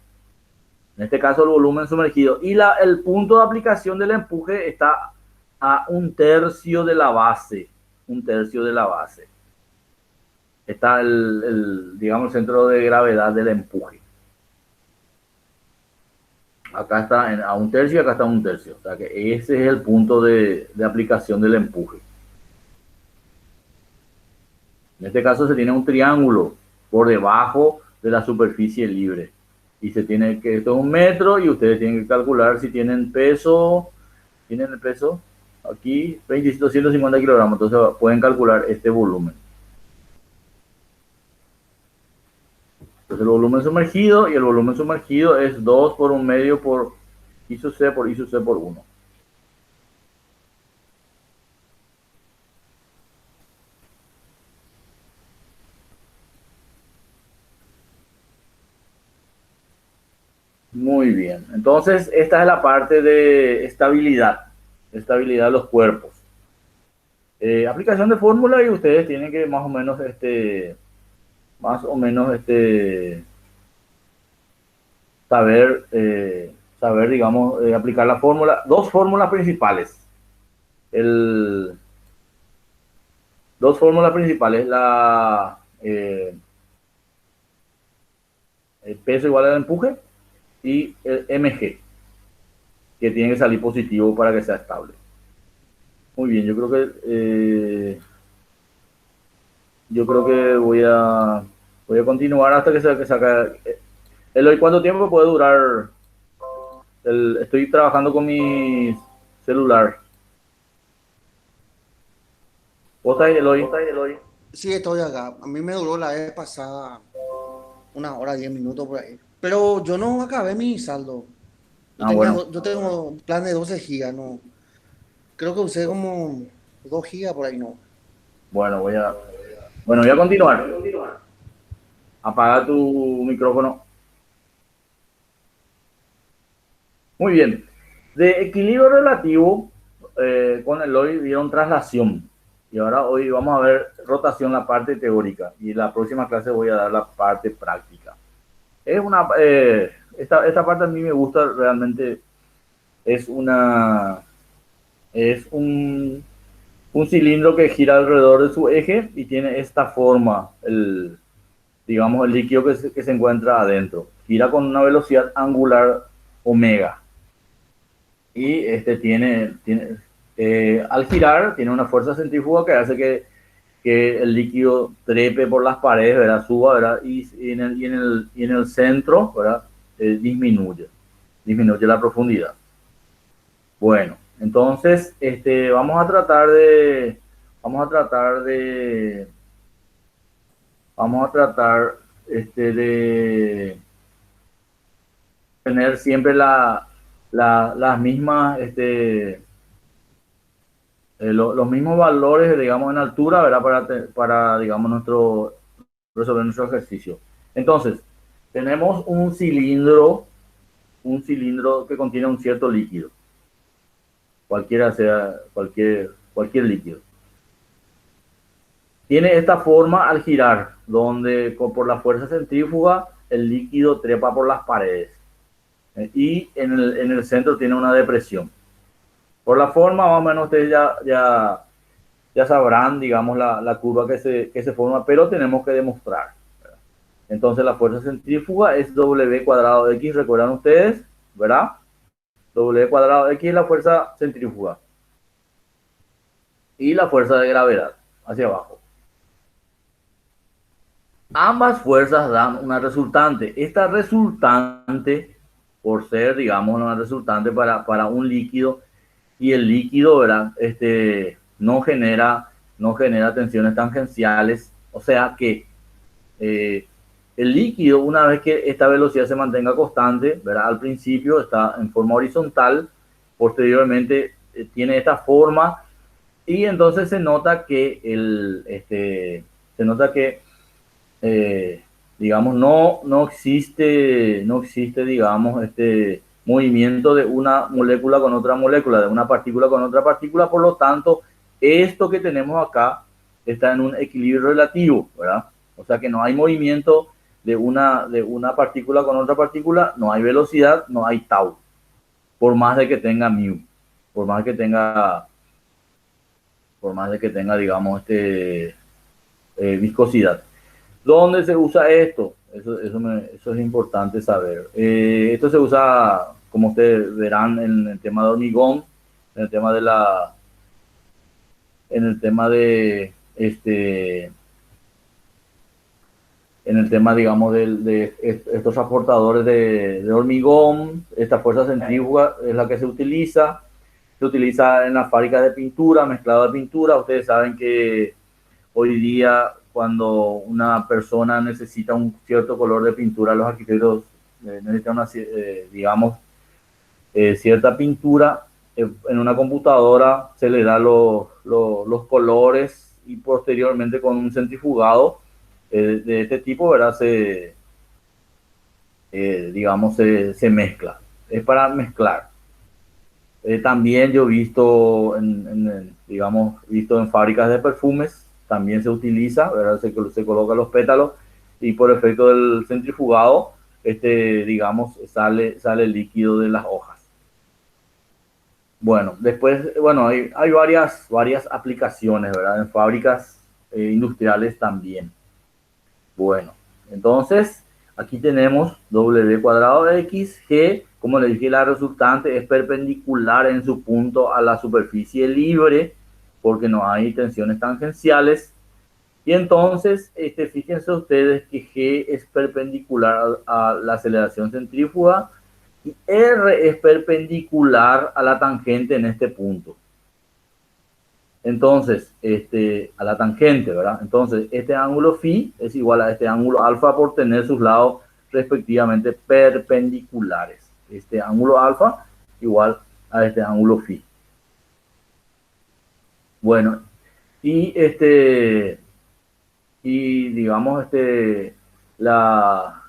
En este caso el volumen sumergido. Y el punto de aplicación del empuje está a 1/3 de la base. 1/3 de la base. Está digamos, el centro de gravedad del empuje. Acá está a 1/3 y acá está a 1/3. O sea que ese es el punto de aplicación del empuje. En este caso se tiene un triángulo por debajo de la superficie libre. Y se tiene que, esto es 1 metro, y ustedes tienen que calcular si tienen peso. Tienen el peso aquí, 250 kilogramos. Entonces pueden calcular este volumen. Entonces el volumen sumergido, y el volumen sumergido es 2 por 1/2 por I sub C por I sub C por 1. Muy bien. Entonces, esta es la parte de estabilidad de los cuerpos. Aplicación de fórmula, y ustedes tienen que más o menos saber, digamos, aplicar la fórmula. Dos fórmulas principales. Dos fórmulas principales. El peso igual al empuje y el mg, que tiene que salir positivo para que sea estable. Muy bien, yo creo que voy a continuar hasta que se saca. Eloy, ¿cuánto tiempo puede durar? Estoy trabajando con mi celular. ¿Vos estás, Eloy? Sí, estoy acá. A mí me duró la vez pasada 1 hora, 10 minutos por ahí. Pero yo no acabé mi saldo. Bueno. Yo tengo un plan de 12 gigas, ¿no? Creo que usé como 2 gigas por ahí, ¿no? Bueno, voy a continuar. Apaga tu micrófono. Muy bien. De equilibrio relativo, con Eloy vieron traslación. Y ahora hoy vamos a ver rotación, la parte teórica. Y la próxima clase voy a dar la parte práctica. Esta parte a mí me gusta realmente. Es un cilindro que gira alrededor de su eje y tiene esta forma, digamos, el líquido que se encuentra adentro. Gira con una velocidad angular omega. Y al girar tiene una fuerza centrífuga que hace que el líquido trepe por las paredes, ¿verdad? Suba, ¿verdad? Y en el centro, ¿verdad? Disminuye la profundidad. Bueno, entonces vamos a tratar de tener siempre las mismas, los mismos valores, digamos, en altura, ¿verdad? Para digamos, resolver nuestro ejercicio. Entonces, tenemos un cilindro que contiene un cierto líquido. Cualquiera sea, cualquier líquido. Tiene esta forma al girar, donde por la fuerza centrífuga el líquido trepa por las paredes. Y en el centro tiene una depresión. Por la forma, más o menos ustedes ya sabrán, digamos, la curva que se forma, pero tenemos que demostrar, ¿verdad? Entonces la fuerza centrífuga es W cuadrado de X, recuerdan ustedes, ¿verdad? W cuadrado de X es la fuerza centrífuga. Y la fuerza de gravedad, hacia abajo. Ambas fuerzas dan una resultante. Esta resultante, por ser, digamos, una resultante para un líquido, y el líquido, ¿verdad? No genera tensiones tangenciales, o sea que el líquido, una vez que esta velocidad se mantenga constante, ¿verdad? Al principio está en forma horizontal, posteriormente tiene esta forma, y entonces se nota que digamos, no existe, digamos, este movimiento de una molécula con otra molécula, de una partícula con otra partícula. Por lo tanto, esto que tenemos acá está en un equilibrio relativo, ¿verdad? O sea que no hay movimiento de una partícula con otra partícula, no hay velocidad, no hay tau, por más de que tenga mu, por más de que tenga, digamos, viscosidad. ¿Dónde se usa esto? Eso es importante saber. Esto se usa, como ustedes verán, en el tema de hormigón, en el tema digamos, de estos aportadores de hormigón. Esta fuerza centrífuga es la que se utiliza en las fábricas de pintura, mezclado de pintura. Ustedes saben que hoy día, cuando una persona necesita un cierto color de pintura, los arquitectos necesitan digamos, cierta pintura. En una computadora se le da los colores, y posteriormente con un centrifugado de este tipo, ¿verdad? Digamos, se mezcla. Es para mezclar. También yo he visto visto en fábricas de perfumes, también se utiliza, ¿verdad? Se colocan los pétalos, y por efecto del centrifugado, digamos, sale el líquido de las hojas. Bueno, después, bueno, hay varias aplicaciones, ¿verdad? En fábricas industriales también. Bueno, entonces, aquí tenemos W cuadrado de X, G, como le dije, la resultante es perpendicular en su punto a la superficie libre, porque no hay tensiones tangenciales. Y entonces, fíjense ustedes que G es perpendicular a la aceleración centrífuga, y R es perpendicular a la tangente en este punto. Entonces, a la tangente, ¿verdad? Entonces, este ángulo phi es igual a este ángulo alfa por tener sus lados respectivamente perpendiculares. Este ángulo alfa igual a este ángulo phi. Bueno, y digamos, la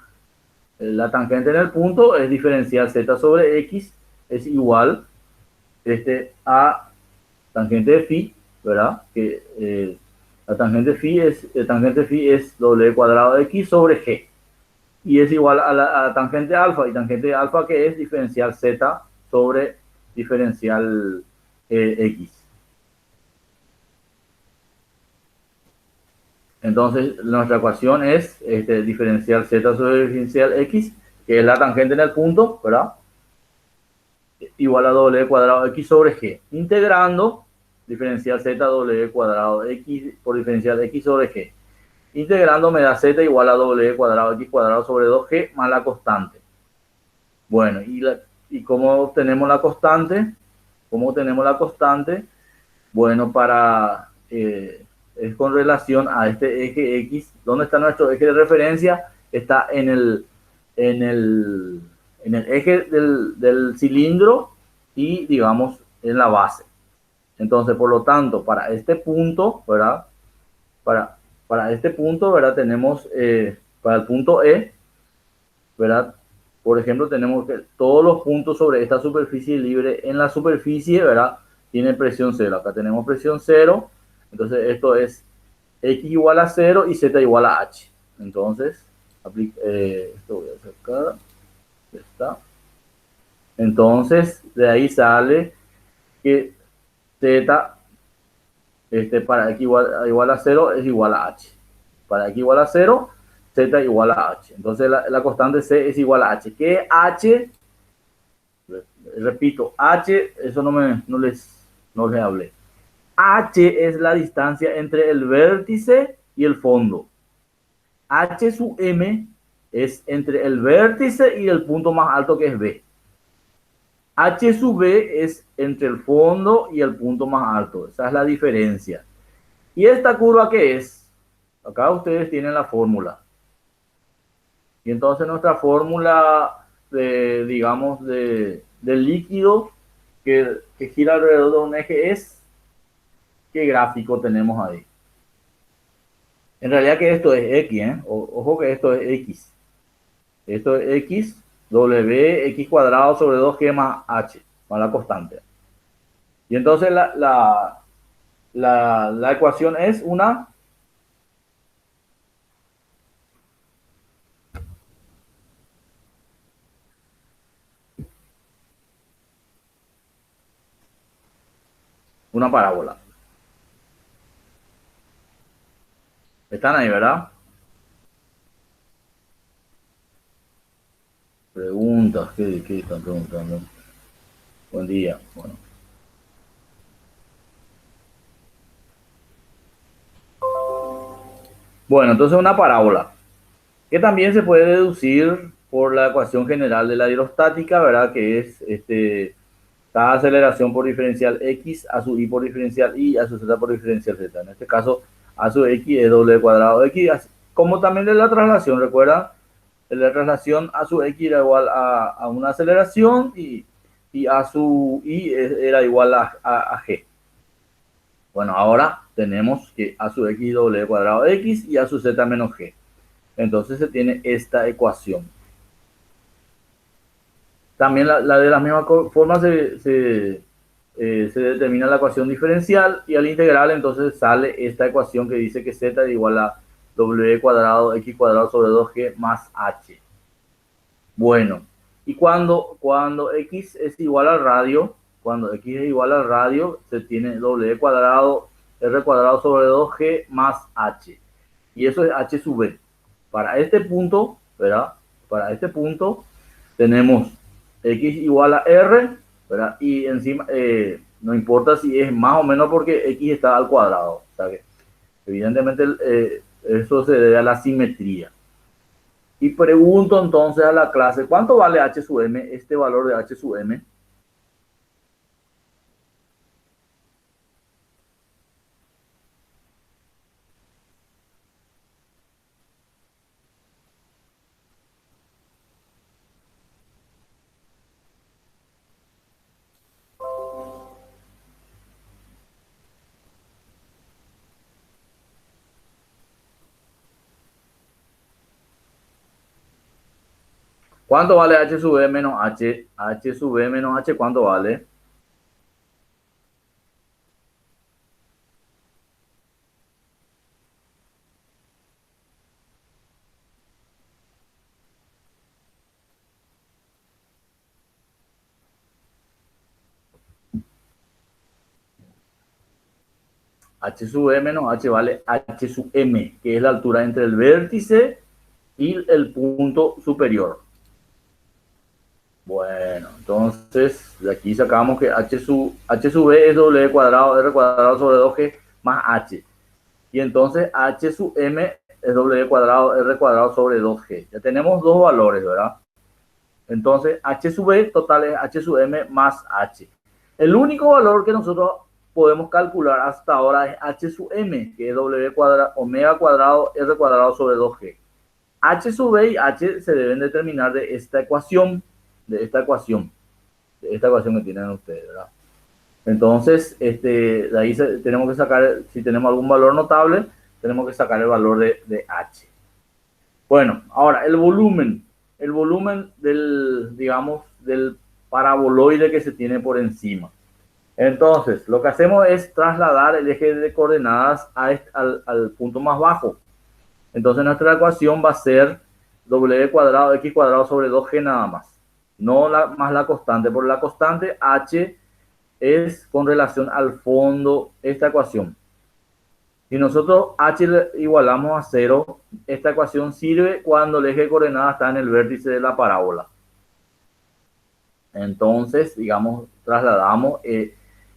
tangente en el punto es diferencial z sobre x, es igual a tangente de phi, ¿verdad? Que la tangente phi es w cuadrado de x sobre g, y es igual a la tangente alfa, y tangente de alfa que es diferencial z sobre diferencial x. Entonces, nuestra ecuación es diferencial z sobre diferencial x, que es la tangente en el punto, ¿verdad? Igual a w cuadrado de x sobre g. Integrando, diferencial z w cuadrado de x por diferencial x sobre g. Integrando me da z igual a w cuadrado de x cuadrado sobre 2g más la constante. Bueno, ¿y cómo obtenemos la constante? Bueno, es con relación a este eje X. ¿Dónde está nuestro eje de referencia? Está en el eje del cilindro, y, digamos, en la base. Entonces, por lo tanto, para este punto, ¿verdad? Para este punto, ¿verdad? Tenemos, para el punto E, ¿verdad? Por ejemplo, tenemos que todos los puntos sobre esta superficie libre en la superficie, ¿verdad? Tienen presión cero. Acá tenemos presión cero. Entonces, esto es x igual a 0 y z igual a h. Entonces, esto voy a sacar. Ya está. Entonces, de ahí sale que z, para x igual a 0 es igual a h. Para x igual a 0, z igual a h. Entonces, la constante c es igual a h. ¿Qué h? Repito, h, eso no les hablé. H es la distancia entre el vértice y el fondo. H sub m es entre el vértice y el punto más alto, que es B. H sub B es entre el fondo y el punto más alto. Esa es la diferencia. ¿Y esta curva qué es? Acá ustedes tienen la fórmula. Y entonces nuestra fórmula de, digamos, del líquido que gira alrededor de un eje es, ¿qué gráfico tenemos ahí? En realidad que esto es X, ¿eh? Ojo que esto es X. Esto es X, W, X cuadrado sobre 2G más H, más la constante. Y entonces la ecuación es una parábola. ¿Están ahí, verdad? Preguntas, ¿qué están preguntando? Buen día. Bueno. Bueno, entonces una parábola, que también se puede deducir por la ecuación general de la hidrostática, ¿verdad? Que es cada aceleración por diferencial X a su Y por diferencial Y a su Z por diferencial Z. En este caso, a su X es doble cuadrado de X, como también de la traslación, ¿recuerda? La traslación a su X era igual a una aceleración y a su Y era igual a G. Bueno, ahora tenemos que a su X doble cuadrado de X y a su Z menos G. Entonces se tiene esta ecuación. También de la misma forma se determina la ecuación diferencial y al integral entonces sale esta ecuación que dice que z es igual a w cuadrado x cuadrado sobre 2g más h. Bueno, y cuando x es igual al radio, cuando x es igual al radio, se tiene w cuadrado r cuadrado sobre 2g más h. Y eso es h sub b. Para este punto, ¿verdad? Para este punto tenemos x igual a r, ¿verdad? Y encima, no importa si es más o menos porque x está al cuadrado. O sea que, evidentemente, eso se debe a la simetría. Y pregunto entonces a la clase, ¿cuánto vale h sub m? Este valor de h sub m. ¿Cuánto vale h sub b menos h? H sub b menos h, ¿cuánto vale? H sub b menos h vale h sub m, que es la altura entre el vértice y el punto superior. Bueno, entonces de aquí sacamos que h sub b es w cuadrado r cuadrado sobre 2g más h. Y entonces h sub m es w cuadrado r cuadrado sobre 2g. Ya tenemos dos valores, ¿verdad? Entonces h sub b total es h sub m más h. El único valor que nosotros podemos calcular hasta ahora es h sub m, que es w cuadrado, omega cuadrado r cuadrado sobre 2g. H sub b y h se deben determinar de esta ecuación que tienen ustedes, ¿verdad? Entonces, de ahí tenemos que sacar, si tenemos algún valor notable, tenemos que sacar el valor de h. Bueno, ahora el volumen del, digamos, del paraboloide que se tiene por encima. Entonces, lo que hacemos es trasladar el eje de coordenadas al punto más bajo. Entonces, nuestra ecuación va a ser w cuadrado x cuadrado sobre 2g nada más. No más la constante. Por la constante h es con relación al fondo esta ecuación. Si nosotros h igualamos a 0, esta ecuación sirve cuando el eje de coordenadas está en el vértice de la parábola. Entonces, digamos, trasladamos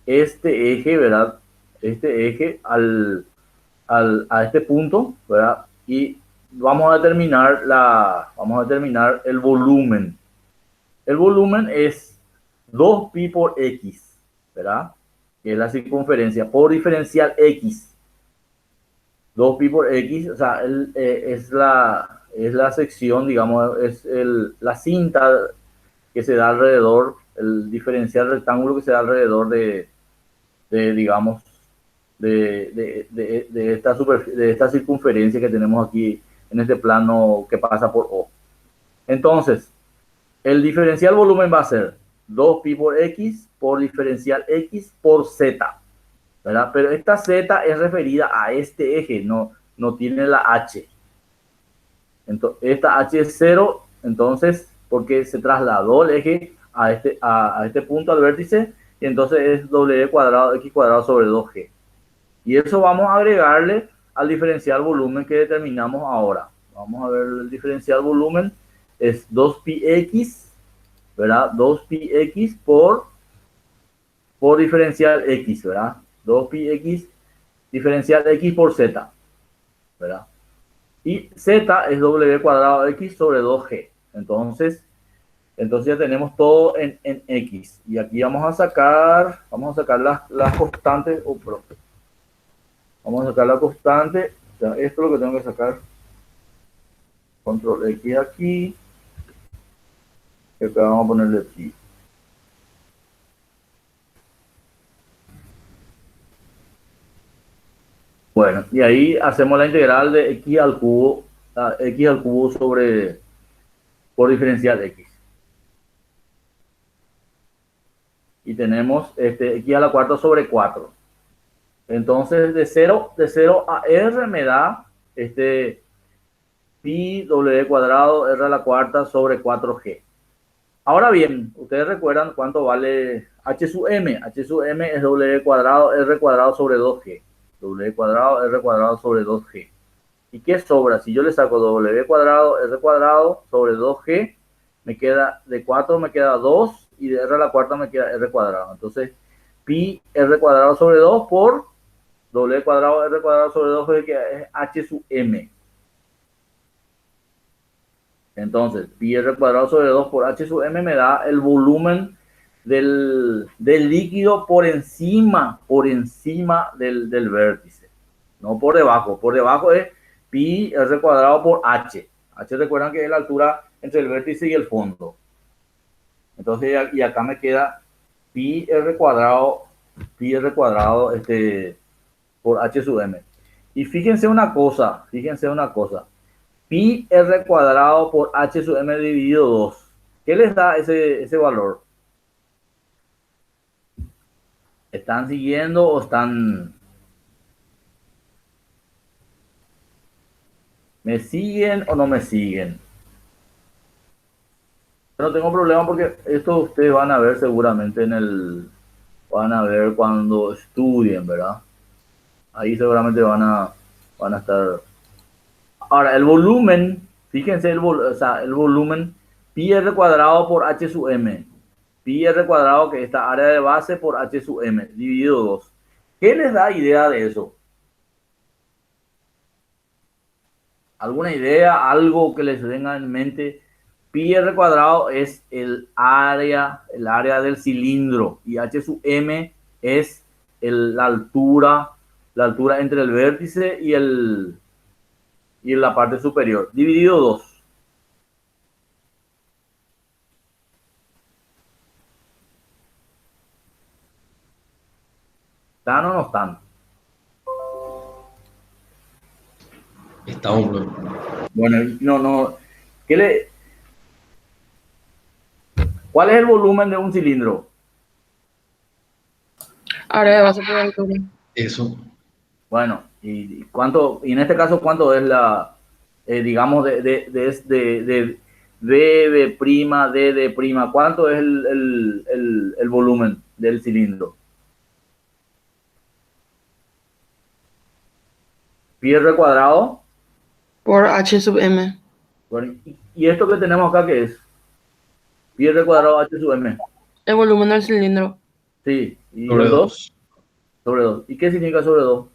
este eje, ¿verdad? Este eje a este punto, ¿verdad? Y vamos a determinar el volumen. El volumen es 2pi por x, ¿verdad? Que es la circunferencia por diferencial x. 2pi por x, o sea, es es la sección, digamos, es la cinta que se da alrededor, el diferencial rectángulo que se da alrededor digamos, de esta circunferencia que tenemos aquí en este plano que pasa por O. Entonces, el diferencial volumen va a ser 2pi por x por diferencial x por z, ¿verdad? Pero esta z es referida a este eje, no tiene la h. Entonces, esta h es 0, entonces, porque se trasladó el eje a este punto, al vértice, y entonces es w cuadrado x cuadrado sobre 2g. Y eso vamos a agregarle al diferencial volumen que determinamos ahora. Vamos a ver el diferencial volumen, es 2πx, ¿verdad? 2πx por diferencial x, ¿verdad? 2πx diferencial x por z, ¿verdad? Y z es w cuadrado x sobre 2g. Entonces ya tenemos todo en x. Y aquí vamos a sacar las constantes. Vamos a sacar la constante. O sea, esto es lo que tengo que sacar. Control X aquí. Y acá vamos a ponerle aquí. Bueno, y ahí hacemos la integral de x al cubo sobre por diferencial x. Y tenemos x a la cuarta sobre 4. Entonces, de 0 a r me da pi w cuadrado r a la cuarta sobre 4g. Ahora bien, ustedes recuerdan cuánto vale h sub m. H sub m es w cuadrado r cuadrado sobre 2g. W cuadrado r cuadrado sobre 2g. ¿Y qué sobra? Si yo le saco w cuadrado r cuadrado sobre 2g, me queda de 4 me queda 2 y de r a la cuarta me queda r cuadrado. Entonces, pi r cuadrado sobre 2 por w cuadrado r cuadrado sobre 2g, que es h sub m. Entonces, pi r cuadrado sobre 2 por h sub m me da el volumen del líquido por encima del vértice. No por debajo. Por debajo es pi r cuadrado por h. H recuerdan que es la altura entre el vértice y el fondo. Entonces, y acá me queda pi r cuadrado por h sub m. Y fíjense una cosa. Pi r cuadrado por h sub m dividido 2. ¿Qué les da ese valor? ¿Están siguiendo o están... ¿Me siguen o no me siguen? No tengo problema porque esto ustedes van a ver seguramente van a ver cuando estudien, ¿verdad? Ahí seguramente van a estar. Ahora, el volumen, fíjense el volumen pi r cuadrado por h sub m. Pi r cuadrado, que es esta área de base, por h sub m, dividido 2. ¿Qué les da idea de eso? ¿Alguna idea? ¿Algo que les venga en mente? Pi r cuadrado es el área del cilindro y h sub m es la altura entre el vértice y la parte superior, dividido 2. ¿Están o no están? Estamos, bro. Bueno, no. ¿Cuál es el volumen de un cilindro? Área de base por altura. Eso. Bueno, y en este caso, ¿cuánto es digamos, de B prima, D prima? ¿Cuánto es el volumen del cilindro? Pi r cuadrado. Por h sub m. Bueno, ¿y esto que tenemos acá qué es? Pi r cuadrado h sub m. El volumen del cilindro. Sí, y Sobre el 2 2. sobre 2. ¿Y qué significa sobre 2?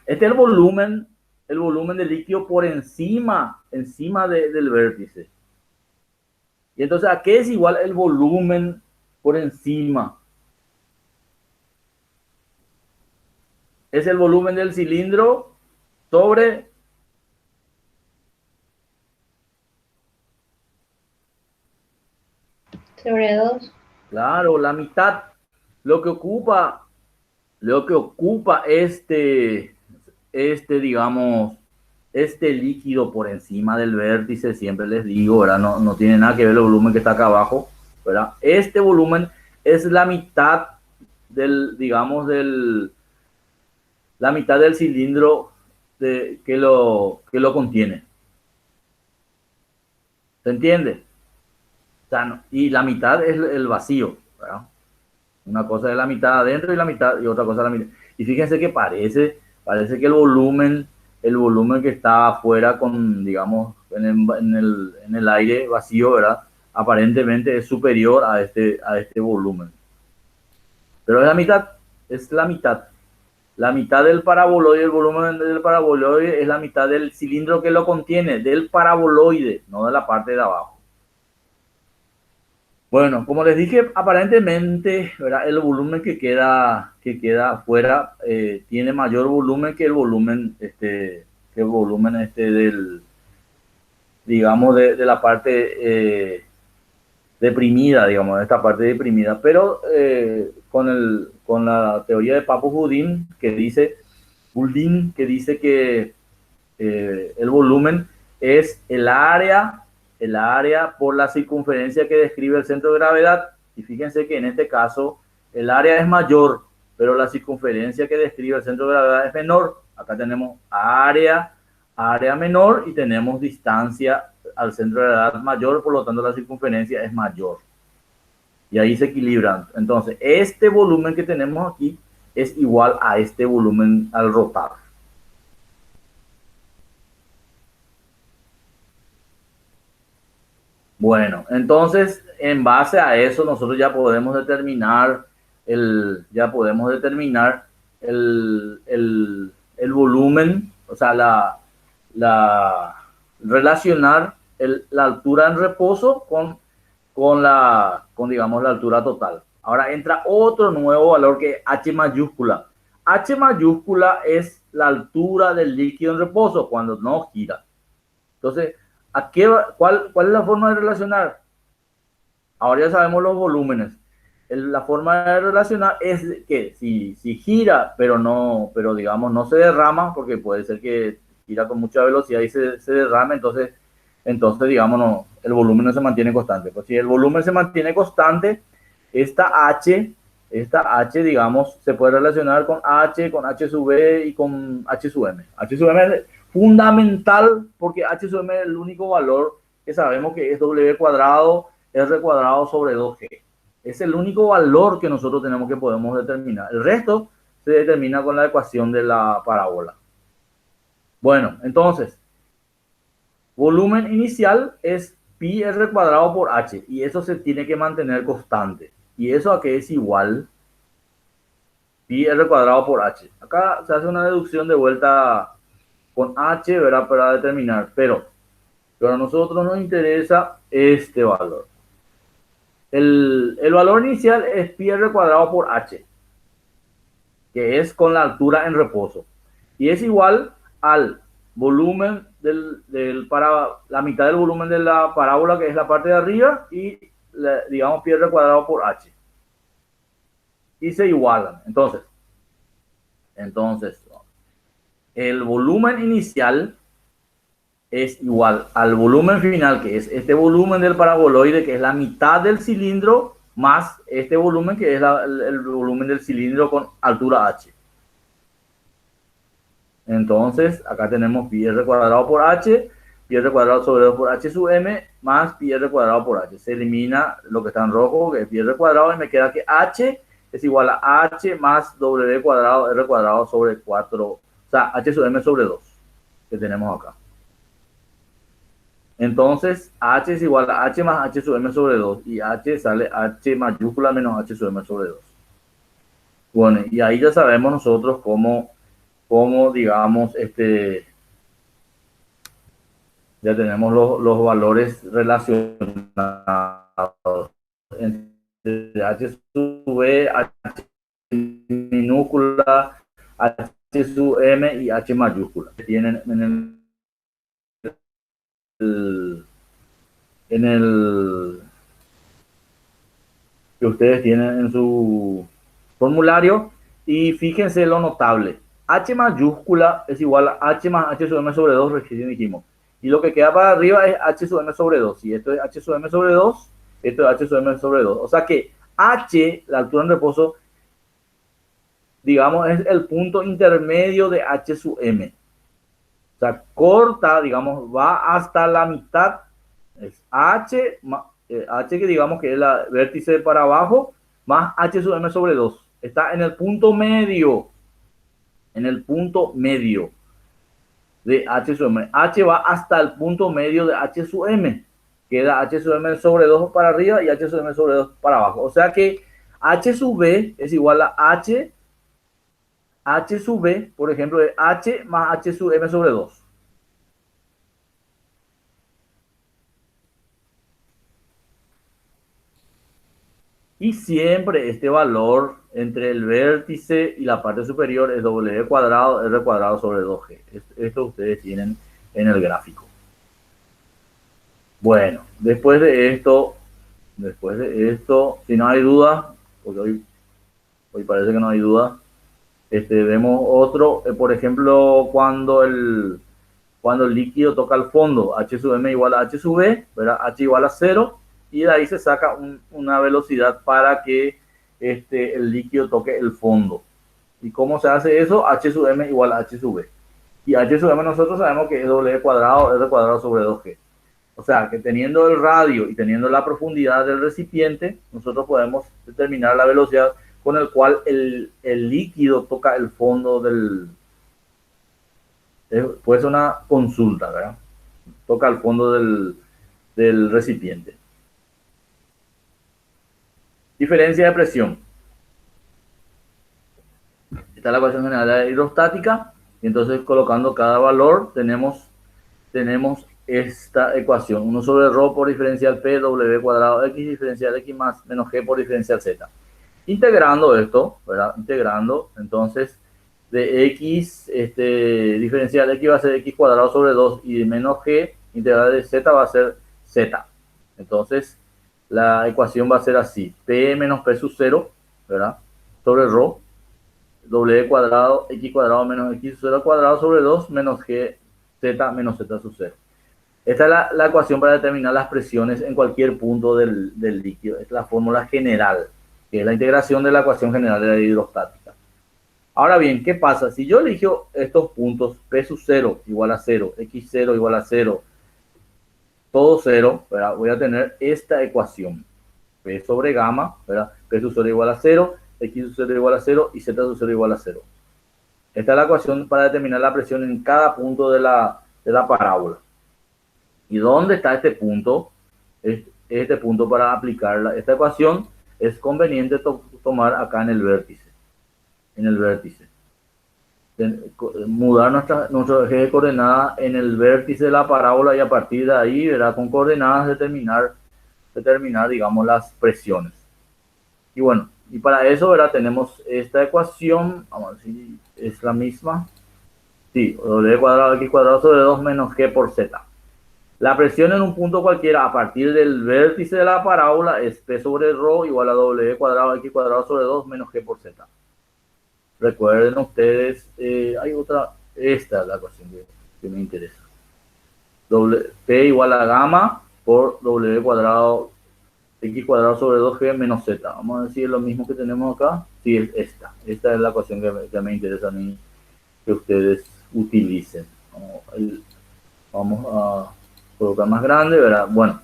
Este es el volumen del líquido por encima del vértice. Y entonces, ¿a qué es igual el volumen por encima? es el volumen del cilindro sobre... Sobre 2. Claro, la mitad. Lo que ocupa, lo que ocupa digamos, este líquido por encima del vértice, siempre les digo, ¿verdad? No, no tiene nada que ver el volumen que está acá abajo, ¿verdad? Este volumen es la mitad del, digamos, la mitad del cilindro que lo contiene. ¿Se entiende? O sea, y la mitad es el vacío, ¿verdad? Una cosa es la mitad adentro y la mitad, y otra cosa es la mitad. Y fíjense que parece que el volumen que está afuera con, digamos, en el aire vacío, ¿verdad? Aparentemente es superior a este volumen. Pero es la mitad, es la mitad. La mitad del paraboloide, el volumen del paraboloide es la mitad del cilindro que lo contiene, del paraboloide, no de la parte de abajo. Bueno, como les dije, aparentemente, ¿verdad? El volumen que queda afuera tiene mayor volumen que el volumen digamos, de la parte deprimida, digamos, de esta parte deprimida. Pero con la teoría de Papou-Boudin, que dice que el volumen es el área por la circunferencia que describe el centro de gravedad. Y fíjense que en este caso el área es mayor, pero la circunferencia que describe el centro de gravedad es menor. Acá tenemos área menor y tenemos distancia al centro de gravedad mayor, por lo tanto la circunferencia es mayor. Y ahí se equilibran. Entonces, este volumen que tenemos aquí es igual a este volumen al rotar. Bueno, entonces, en base a eso, nosotros ya podemos determinar el volumen, o sea, relacionar la altura en reposo con, digamos, la altura total. Ahora entra otro nuevo valor que es H mayúscula. H mayúscula es la altura del líquido en reposo cuando no gira. Entonces, ¿cuál es la forma de relacionar? Ahora ya sabemos los volúmenes. La forma de relacionar es que si gira, pero digamos no se derrama, porque puede ser que gira con mucha velocidad y se derrame, entonces digamos el volumen no se mantiene constante. Pues si el volumen se mantiene constante, esta H, digamos, se puede relacionar con H sub B y con H sub M. H sub M es fundamental porque H sub M es el único valor que sabemos que es W cuadrado R cuadrado sobre 2G. Es el único valor que nosotros podemos determinar. El resto se determina con la ecuación de la parábola. Bueno, entonces, volumen inicial es pi R cuadrado por H, y eso se tiene que mantener constante. ¿Y eso a qué es igual? Pi R cuadrado por H. Acá se hace una deducción de vuelta con H, ¿verdad? Para determinar, pero a nosotros nos interesa este valor. El valor inicial es pi R cuadrado por H, que es con la altura en reposo, y es igual al volumen para la mitad del volumen de la parábola, que es la parte de arriba, y digamos pi R cuadrado por H, y se igualan. Entonces el volumen inicial es igual al volumen final, que es este volumen del paraboloide, que es la mitad del cilindro, más este volumen, que es el volumen del cilindro con altura H. Entonces, acá tenemos pi R cuadrado por H, pi R cuadrado sobre 2 por H sub M, más pi R cuadrado por H. Se elimina lo que está en rojo, que es pi R cuadrado, y me queda que H es igual a H más W cuadrado R cuadrado sobre 4, o sea, H sub M sobre 2, que tenemos acá. Entonces, H es igual a H más H sub M sobre 2, y H sale H mayúscula menos H sub M sobre 2. Bueno, y ahí ya sabemos nosotros cómo digamos, ya tenemos los valores relacionados entre H sub B, H minúscula, H sub m y H mayúscula. Tienen en el que ustedes tienen en su formulario, y fíjense lo notable. H mayúscula es igual a H más H sub m sobre 2, recién dijimos. Y lo que queda para arriba es H sub m sobre 2. Y esto es H sub m sobre 2, esto es H sub m sobre 2. O sea que H, la altura en reposo, digamos, es el punto intermedio de H sub m. O sea, corta, digamos, va hasta la mitad. Es H, H que digamos que es la vértice para abajo, más H sub m sobre 2. Está en el punto medio. En el punto medio de H sub m. H va hasta el punto medio de H sub m. Queda H sub m sobre 2 para arriba y H sub m sobre 2 para abajo. O sea que H sub b es igual a H sub b, por ejemplo, es H más H sub m sobre 2. Y siempre este valor entre el vértice y la parte superior es W cuadrado R cuadrado sobre 2G. Esto ustedes tienen en el gráfico. Bueno, después de esto, si no hay duda, porque hoy parece que no hay duda, vemos otro, por ejemplo, cuando el líquido toca el fondo, H sub m igual a H sub b, ¿verdad? H igual a 0, y de ahí se saca una velocidad para que el líquido toque el fondo. ¿Y cómo se hace eso? H sub m igual a H sub b. Y H sub m nosotros sabemos que es W cuadrado R cuadrado sobre 2G. O sea, que teniendo el radio y teniendo la profundidad del recipiente, nosotros podemos determinar la velocidad con el cual el líquido toca el fondo del... Puede ser una consulta, ¿verdad? Toca el fondo del recipiente. Diferencia de presión. Esta es la ecuación general de la hidrostática. Y entonces, colocando cada valor, tenemos esta ecuación. 1 sobre ρ por diferencial P, W cuadrado X, diferencial X más menos G por diferencial Z. Integrando esto, ¿verdad? Integrando, entonces, de X, diferencial X va a ser X cuadrado sobre 2, y de menos G, integral de Z va a ser Z. Entonces, la ecuación va a ser así: P menos P sub 0, ¿verdad? Sobre ρ, W cuadrado, X cuadrado menos X sub 0 al cuadrado sobre 2, menos G, Z menos Z sub 0. Esta es la ecuación para determinar las presiones en cualquier punto del líquido. Esta es la fórmula general, que es la integración de la ecuación general de la hidrostática. Ahora bien, ¿qué pasa? Si yo elijo estos puntos, P sub 0 igual a 0, X0 igual a 0, todo 0, ¿verdad? Voy a tener esta ecuación. P sobre gamma, ¿verdad? P sub 0 igual a 0, X sub 0 igual a 0 y Z sub 0 igual a 0. Esta es la ecuación para determinar la presión en cada punto de la parábola. ¿Y dónde está este punto? Este punto para aplicar esta ecuación es conveniente tomar acá en el vértice. En el vértice. Mudar nuestro eje de coordenadas en el vértice de la parábola, y a partir de ahí, ¿verdad? Con coordenadas determinar, digamos, las presiones. Y bueno, y para eso, ¿verdad? Tenemos esta ecuación. Vamos a ver si es la misma. Sí, W cuadrado X cuadrado sobre 2 menos G por Z. La presión en un punto cualquiera a partir del vértice de la parábola es P sobre ρ igual a W cuadrado X cuadrado sobre 2 menos G por Z. Recuerden ustedes, hay otra, esta es la ecuación que me interesa. P igual a gamma por W cuadrado X cuadrado sobre 2G menos Z. Vamos a decir lo mismo que tenemos acá. Sí, es esta. Esta es la ecuación que me interesa a mí que ustedes utilicen. Vamos a colocar más grande, ¿verdad? Bueno,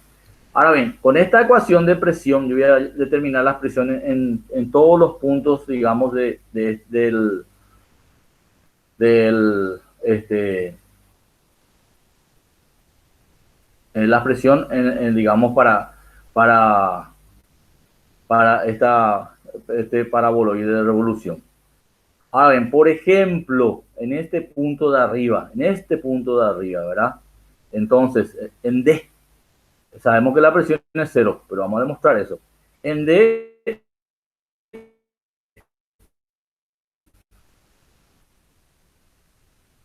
ahora bien, con esta ecuación de presión yo voy a determinar las presiones en todos los puntos, digamos, la presión, digamos, para este paraboloide de revolución. Ahora bien, por ejemplo, en este punto de arriba, ¿verdad? Entonces, en D, sabemos que la presión es 0, pero vamos a demostrar eso. En D,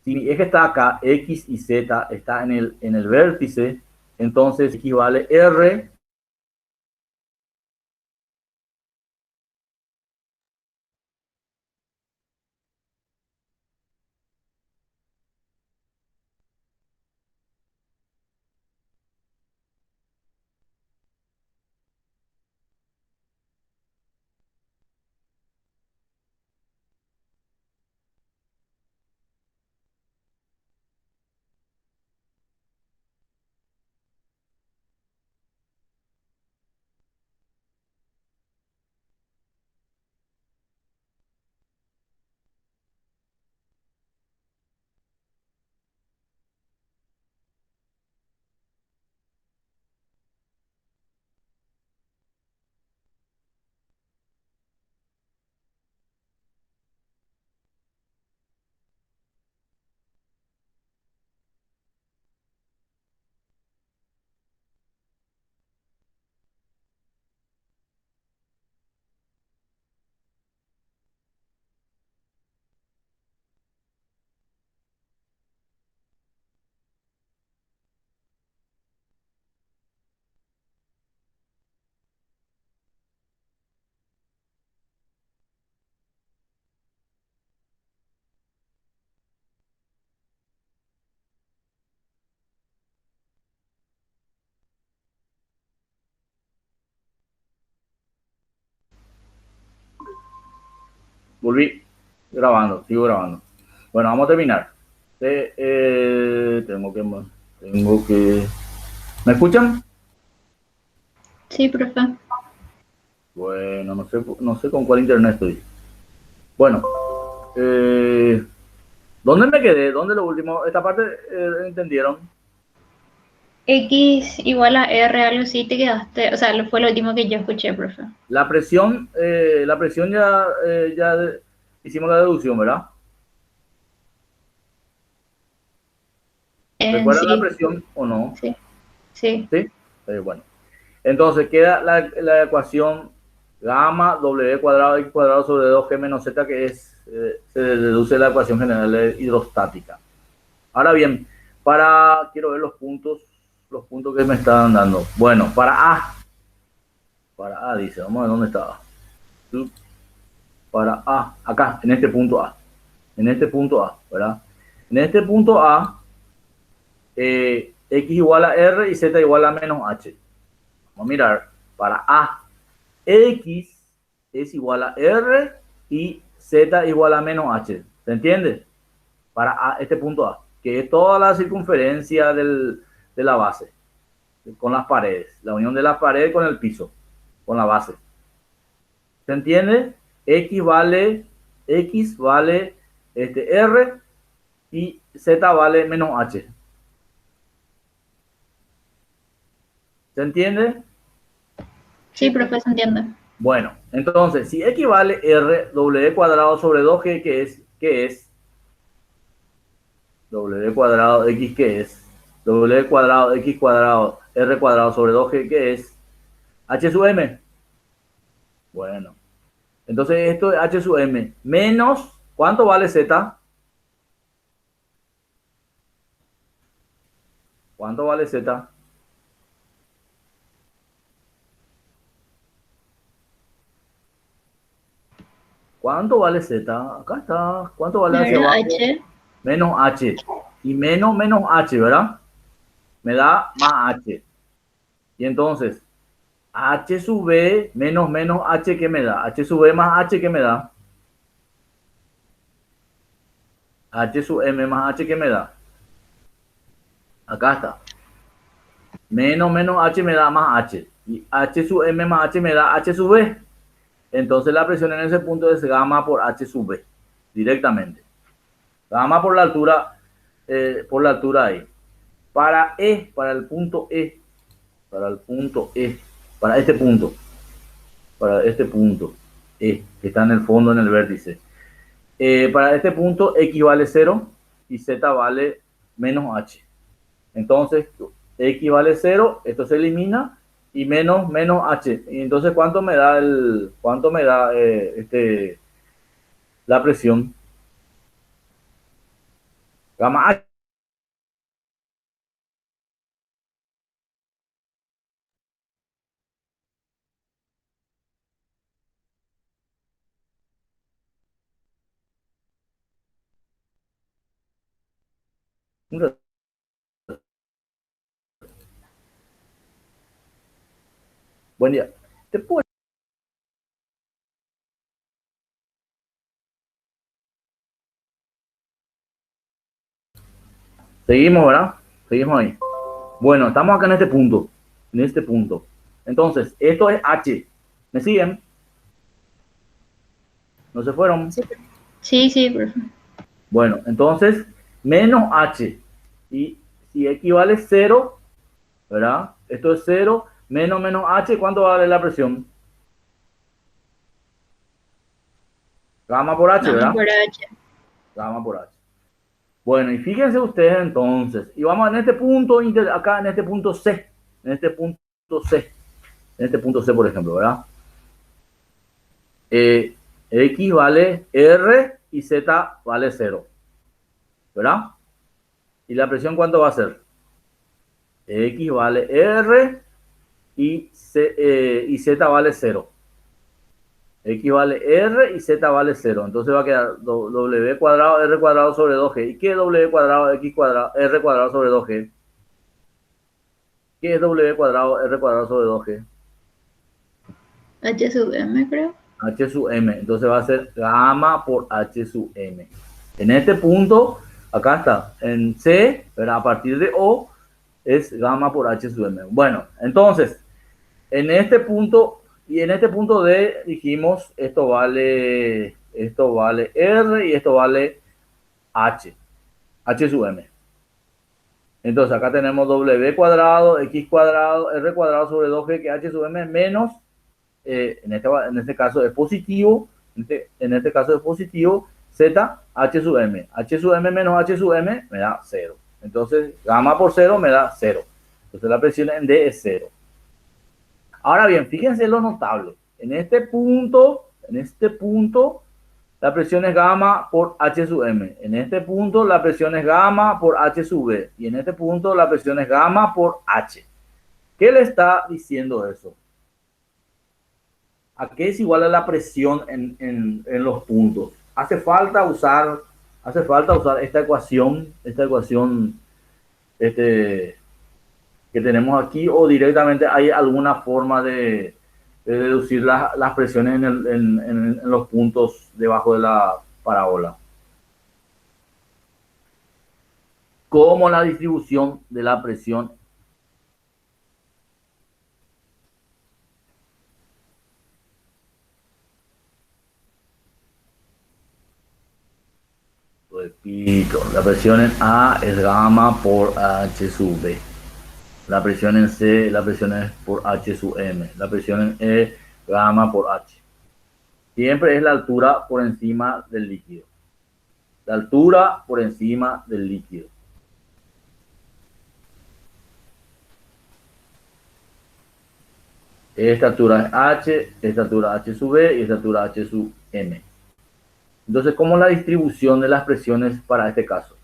Si mi eje está acá, X y Z está en el vértice, entonces X vale R. Volví grabando, sigo grabando. Bueno, vamos a terminar. Tengo que... ¿Me escuchan? Sí, profe. Bueno, no sé con cuál internet estoy. Bueno, ¿dónde me quedé? ¿Dónde lo último? Esta parte, ¿entendieron? X igual a R, algo así te quedaste. O sea, fue lo último que yo escuché, profe. La presión ya hicimos la deducción, ¿verdad? ¿Recuerdan la Sí, presión o no? sí, sí. ¿Sí? Bueno. Entonces queda la ecuación gamma W cuadrado X cuadrado sobre 2G menos Z, que es, se deduce la ecuación general hidrostática. Ahora bien, quiero ver los puntos que me están dando. Bueno, para A dice, vamos a ver dónde estaba. Para A, acá, en este punto A. En este punto A, ¿verdad? En este punto A, X igual a R y Z igual a menos H. Vamos a mirar, para A, X es igual a R y Z igual a menos H. ¿Se entiende? Para A, este punto A, que es toda la circunferencia de la base, con las paredes, la unión de las paredes con el piso, con la base. ¿Se entiende? X vale R y Z vale menos H. ¿Se entiende? Sí, profe, se entiende. Bueno, entonces, si X vale R, W cuadrado sobre 2G, ¿qué es? W cuadrado X, ¿qué es? W cuadrado X cuadrado R cuadrado sobre 2G, ¿qué es? H sub M. Bueno, entonces esto es H sub M menos, ¿cuánto vale Z? ¿Cuánto vale Z? ¿Cuánto vale Z? Acá está. ¿Cuánto vale hacia abajo? H. Menos H. Y menos H, ¿verdad? Me da más H. Y entonces, H sub B menos H, ¿qué me da? H sub B más H, ¿qué me da? H sub M más H, ¿qué me da? Acá está. Menos H me da más H. Y H sub M más H me da H sub B. Entonces la presión en ese punto es gamma por H sub B. Directamente. Gamma por la altura ahí. Para el punto E. Para este punto. Para este punto E, que está en el fondo, en el vértice. Para este punto X vale 0 y Z vale menos H. Entonces X vale 0, esto se elimina, y menos H. Y entonces, ¿cuánto me da la presión? Gamma H. Buen día. Te puedo- Seguimos, ¿verdad? Seguimos ahí. Bueno, estamos acá en este punto. En este punto. Entonces, esto es H. ¿Me siguen? ¿No se fueron? Sí, sí, profe. Bueno, entonces, menos H. Y si equivale 0, ¿verdad? Esto es 0, menos H, ¿cuánto vale la presión? Gamma por H, Vamos ¿verdad? por H. Gamma por H. Bueno, y fíjense ustedes entonces, y vamos en este punto, acá en este punto C, en este punto C, en este punto C, por ejemplo, ¿verdad? X vale R y Z vale 0, ¿verdad? ¿Y la presión cuánto va a ser? X vale R y Z vale 0. X vale R y Z vale 0. Entonces va a quedar W cuadrado R cuadrado sobre 2G. ¿Y qué es W cuadrado X cuadrado R cuadrado sobre 2G? ¿Qué es W cuadrado R cuadrado sobre 2G? H sub M, creo. H sub M. Entonces va a ser gamma por H sub M. En este punto, acá está, en C, pero a partir de O, es gamma por H sub M. Bueno, entonces, en este punto y en este punto D dijimos esto vale R y esto vale H sub M. Entonces acá tenemos W cuadrado, X cuadrado, R cuadrado sobre 2G, que H sub M menos, en este caso es positivo, en este caso es positivo, Z, H sub M. H sub M menos H sub M me da 0. Entonces, gamma por 0 me da 0. Entonces la presión en D es 0. Ahora bien, fíjense lo notable. En este punto, la presión es gamma por H sub M. En este punto, la presión es gamma por H sub B. Y en este punto, la presión es gamma por H. ¿Qué le está diciendo eso? ¿A qué es igual a la presión en los puntos? Hace falta usar esta ecuación este, que tenemos aquí, o directamente hay alguna forma de deducir las presiones en los puntos debajo de la parábola, como la distribución de la presión. Repito, la presión en A es gamma por H sub B. La presión en C, la presión es por H sub M. La presión en E, gamma por H. Siempre es la altura por encima del líquido. La altura por encima del líquido. Esta altura es H, esta altura H sub B y esta altura H sub M. Entonces, ¿cómo es la distribución de las presiones para este caso?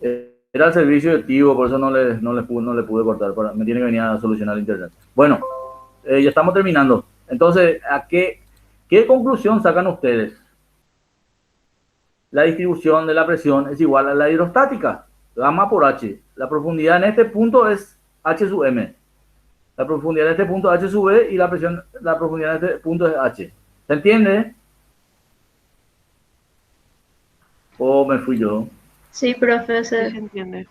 Era el servicio de Tigo, por eso no le pude cortar. Me tiene que venir a solucionar el internet. Bueno, ya estamos terminando. Entonces, ¿qué conclusión sacan ustedes? La distribución de la presión es igual a la hidrostática, gamma por H. La profundidad en este punto es H sub M. La profundidad en este punto es H sub B y la profundidad en este punto es H. ¿Se entiende? ¿O me fui yo? Sí, profe, o Sí, sea, se entiende.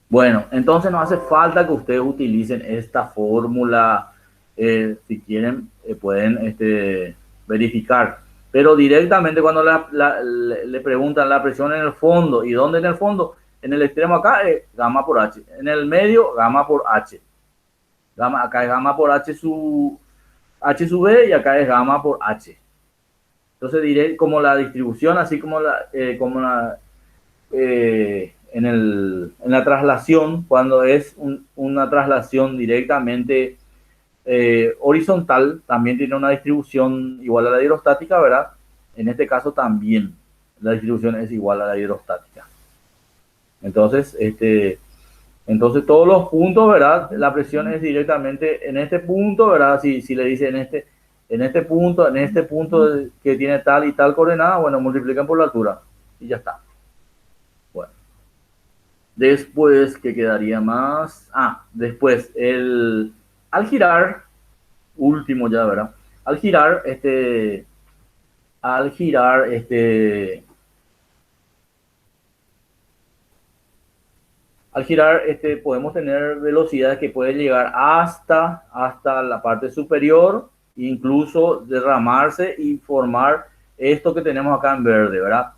Bueno, entonces no hace falta que ustedes utilicen esta fórmula. Si quieren, pueden verificar. Pero directamente cuando le preguntan la presión en el fondo, ¿y dónde en el fondo? En el extremo acá es gamma por H. En el medio, gamma por H. Acá es gamma por H sub B y acá es gamma por H. Entonces diré como la distribución, así como en la traslación, cuando es una traslación directamente horizontal, también tiene una distribución igual a la hidrostática, ¿verdad? En este caso también la distribución es igual a la hidrostática. Entonces, entonces todos los puntos, ¿verdad? La presión es directamente en este punto, ¿verdad? Si le dice en este punto que tiene tal y tal coordenada, bueno, multiplican por la altura y ya está. Bueno. Después, ¿qué quedaría más? Después, al girar, último ya, ¿verdad? Al girar, al girar, al girar, podemos tener velocidades que pueden llegar hasta la parte superior, incluso derramarse y formar esto que tenemos acá en verde, ¿verdad?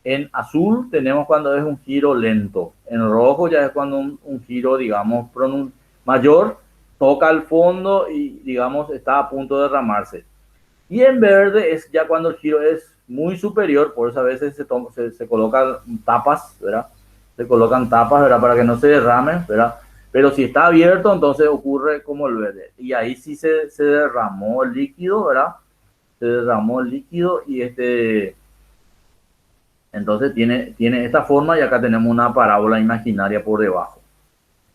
En azul tenemos cuando es un giro lento. En rojo ya es cuando un giro, digamos, mayor, toca el fondo y, digamos, está a punto de derramarse. Y en verde es ya cuando el giro es muy superior, por eso a veces se colocan tapas, ¿verdad? Se colocan tapas, ¿verdad? Para que no se derrame, ¿verdad? Pero si está abierto, entonces ocurre como el verde. Y ahí sí se derramó el líquido, ¿verdad? Se derramó el líquido y entonces tiene esta forma y acá tenemos una parábola imaginaria por debajo.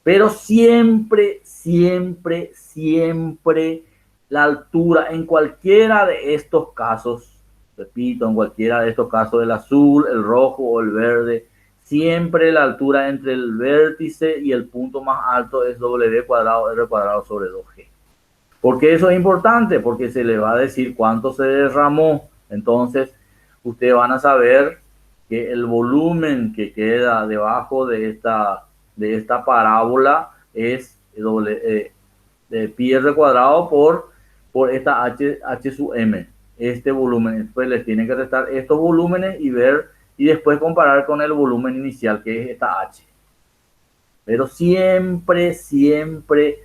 Pero siempre, siempre, siempre la altura en cualquiera de estos casos, repito, en cualquiera de estos casos, el azul, el rojo o el verde, siempre la altura entre el vértice y el punto más alto es W cuadrado R cuadrado sobre 2G. ¿Por qué eso es importante? Porque se le va a decir cuánto se derramó. Entonces, ustedes van a saber que el volumen que queda debajo de esta parábola es de pi r cuadrado por esta h sub m. Este volumen, después les tienen que restar estos volúmenes y ver y después comparar con el volumen inicial que es esta h. Pero siempre, siempre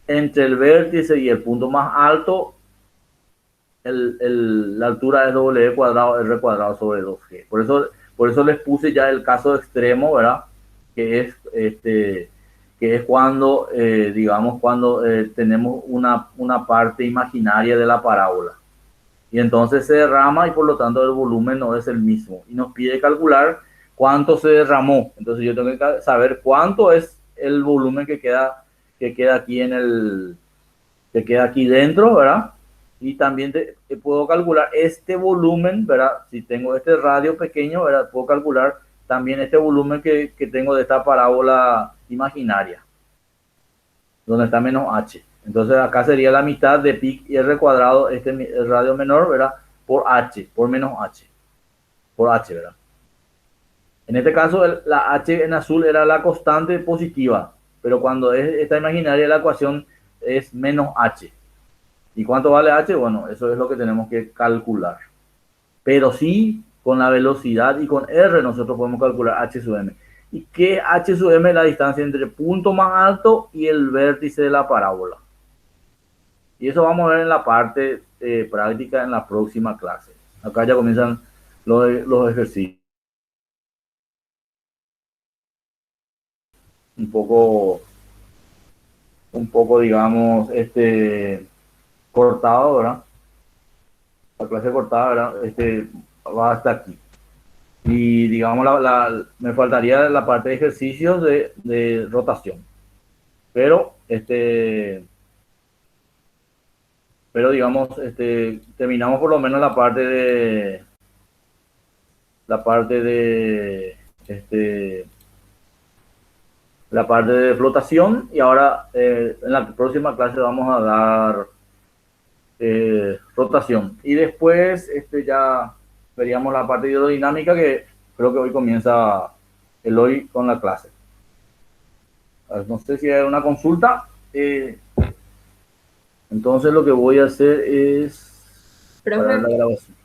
entre el vértice y el punto más alto, la altura es W cuadrado R cuadrado sobre 2G. Por eso les puse ya el caso extremo, ¿verdad? Que es cuando, digamos, cuando tenemos una parte imaginaria de la parábola. Y entonces se derrama y por lo tanto el volumen no es el mismo. Y nos pide calcular cuánto se derramó. Entonces yo tengo que saber cuánto es el volumen que queda aquí que queda aquí dentro, ¿verdad? Y también puedo calcular este volumen, ¿verdad? Si tengo este radio pequeño, ¿verdad? Puedo calcular también este volumen que tengo de esta parábola imaginaria, donde está menos h. Entonces acá sería la mitad de pi r cuadrado, el radio menor, ¿verdad? Por h, por menos h, por h, ¿verdad? En este caso, la h en azul era la constante positiva, pero cuando es esta imaginaria, la ecuación es menos h. ¿Y cuánto vale h? Bueno, eso es lo que tenemos que calcular. Pero sí, con la velocidad y con r nosotros podemos calcular h sub m. ¿Y qué h sub m es la distancia entre el punto más alto y el vértice de la parábola? Y eso vamos a ver en la parte práctica en la próxima clase. Acá ya comienzan los ejercicios. Un poco, digamos, cortado, ¿verdad? La clase cortada, ¿verdad? Va hasta aquí. Y digamos, me faltaría la parte de ejercicios de rotación. Pero, digamos, terminamos por lo menos la parte de flotación, y ahora en la próxima clase vamos a dar rotación. Y después ya veríamos la parte de hidrodinámica, que creo que hoy comienza Eloy con la clase. No sé si hay una consulta. Entonces lo que voy a hacer es parar la grabación.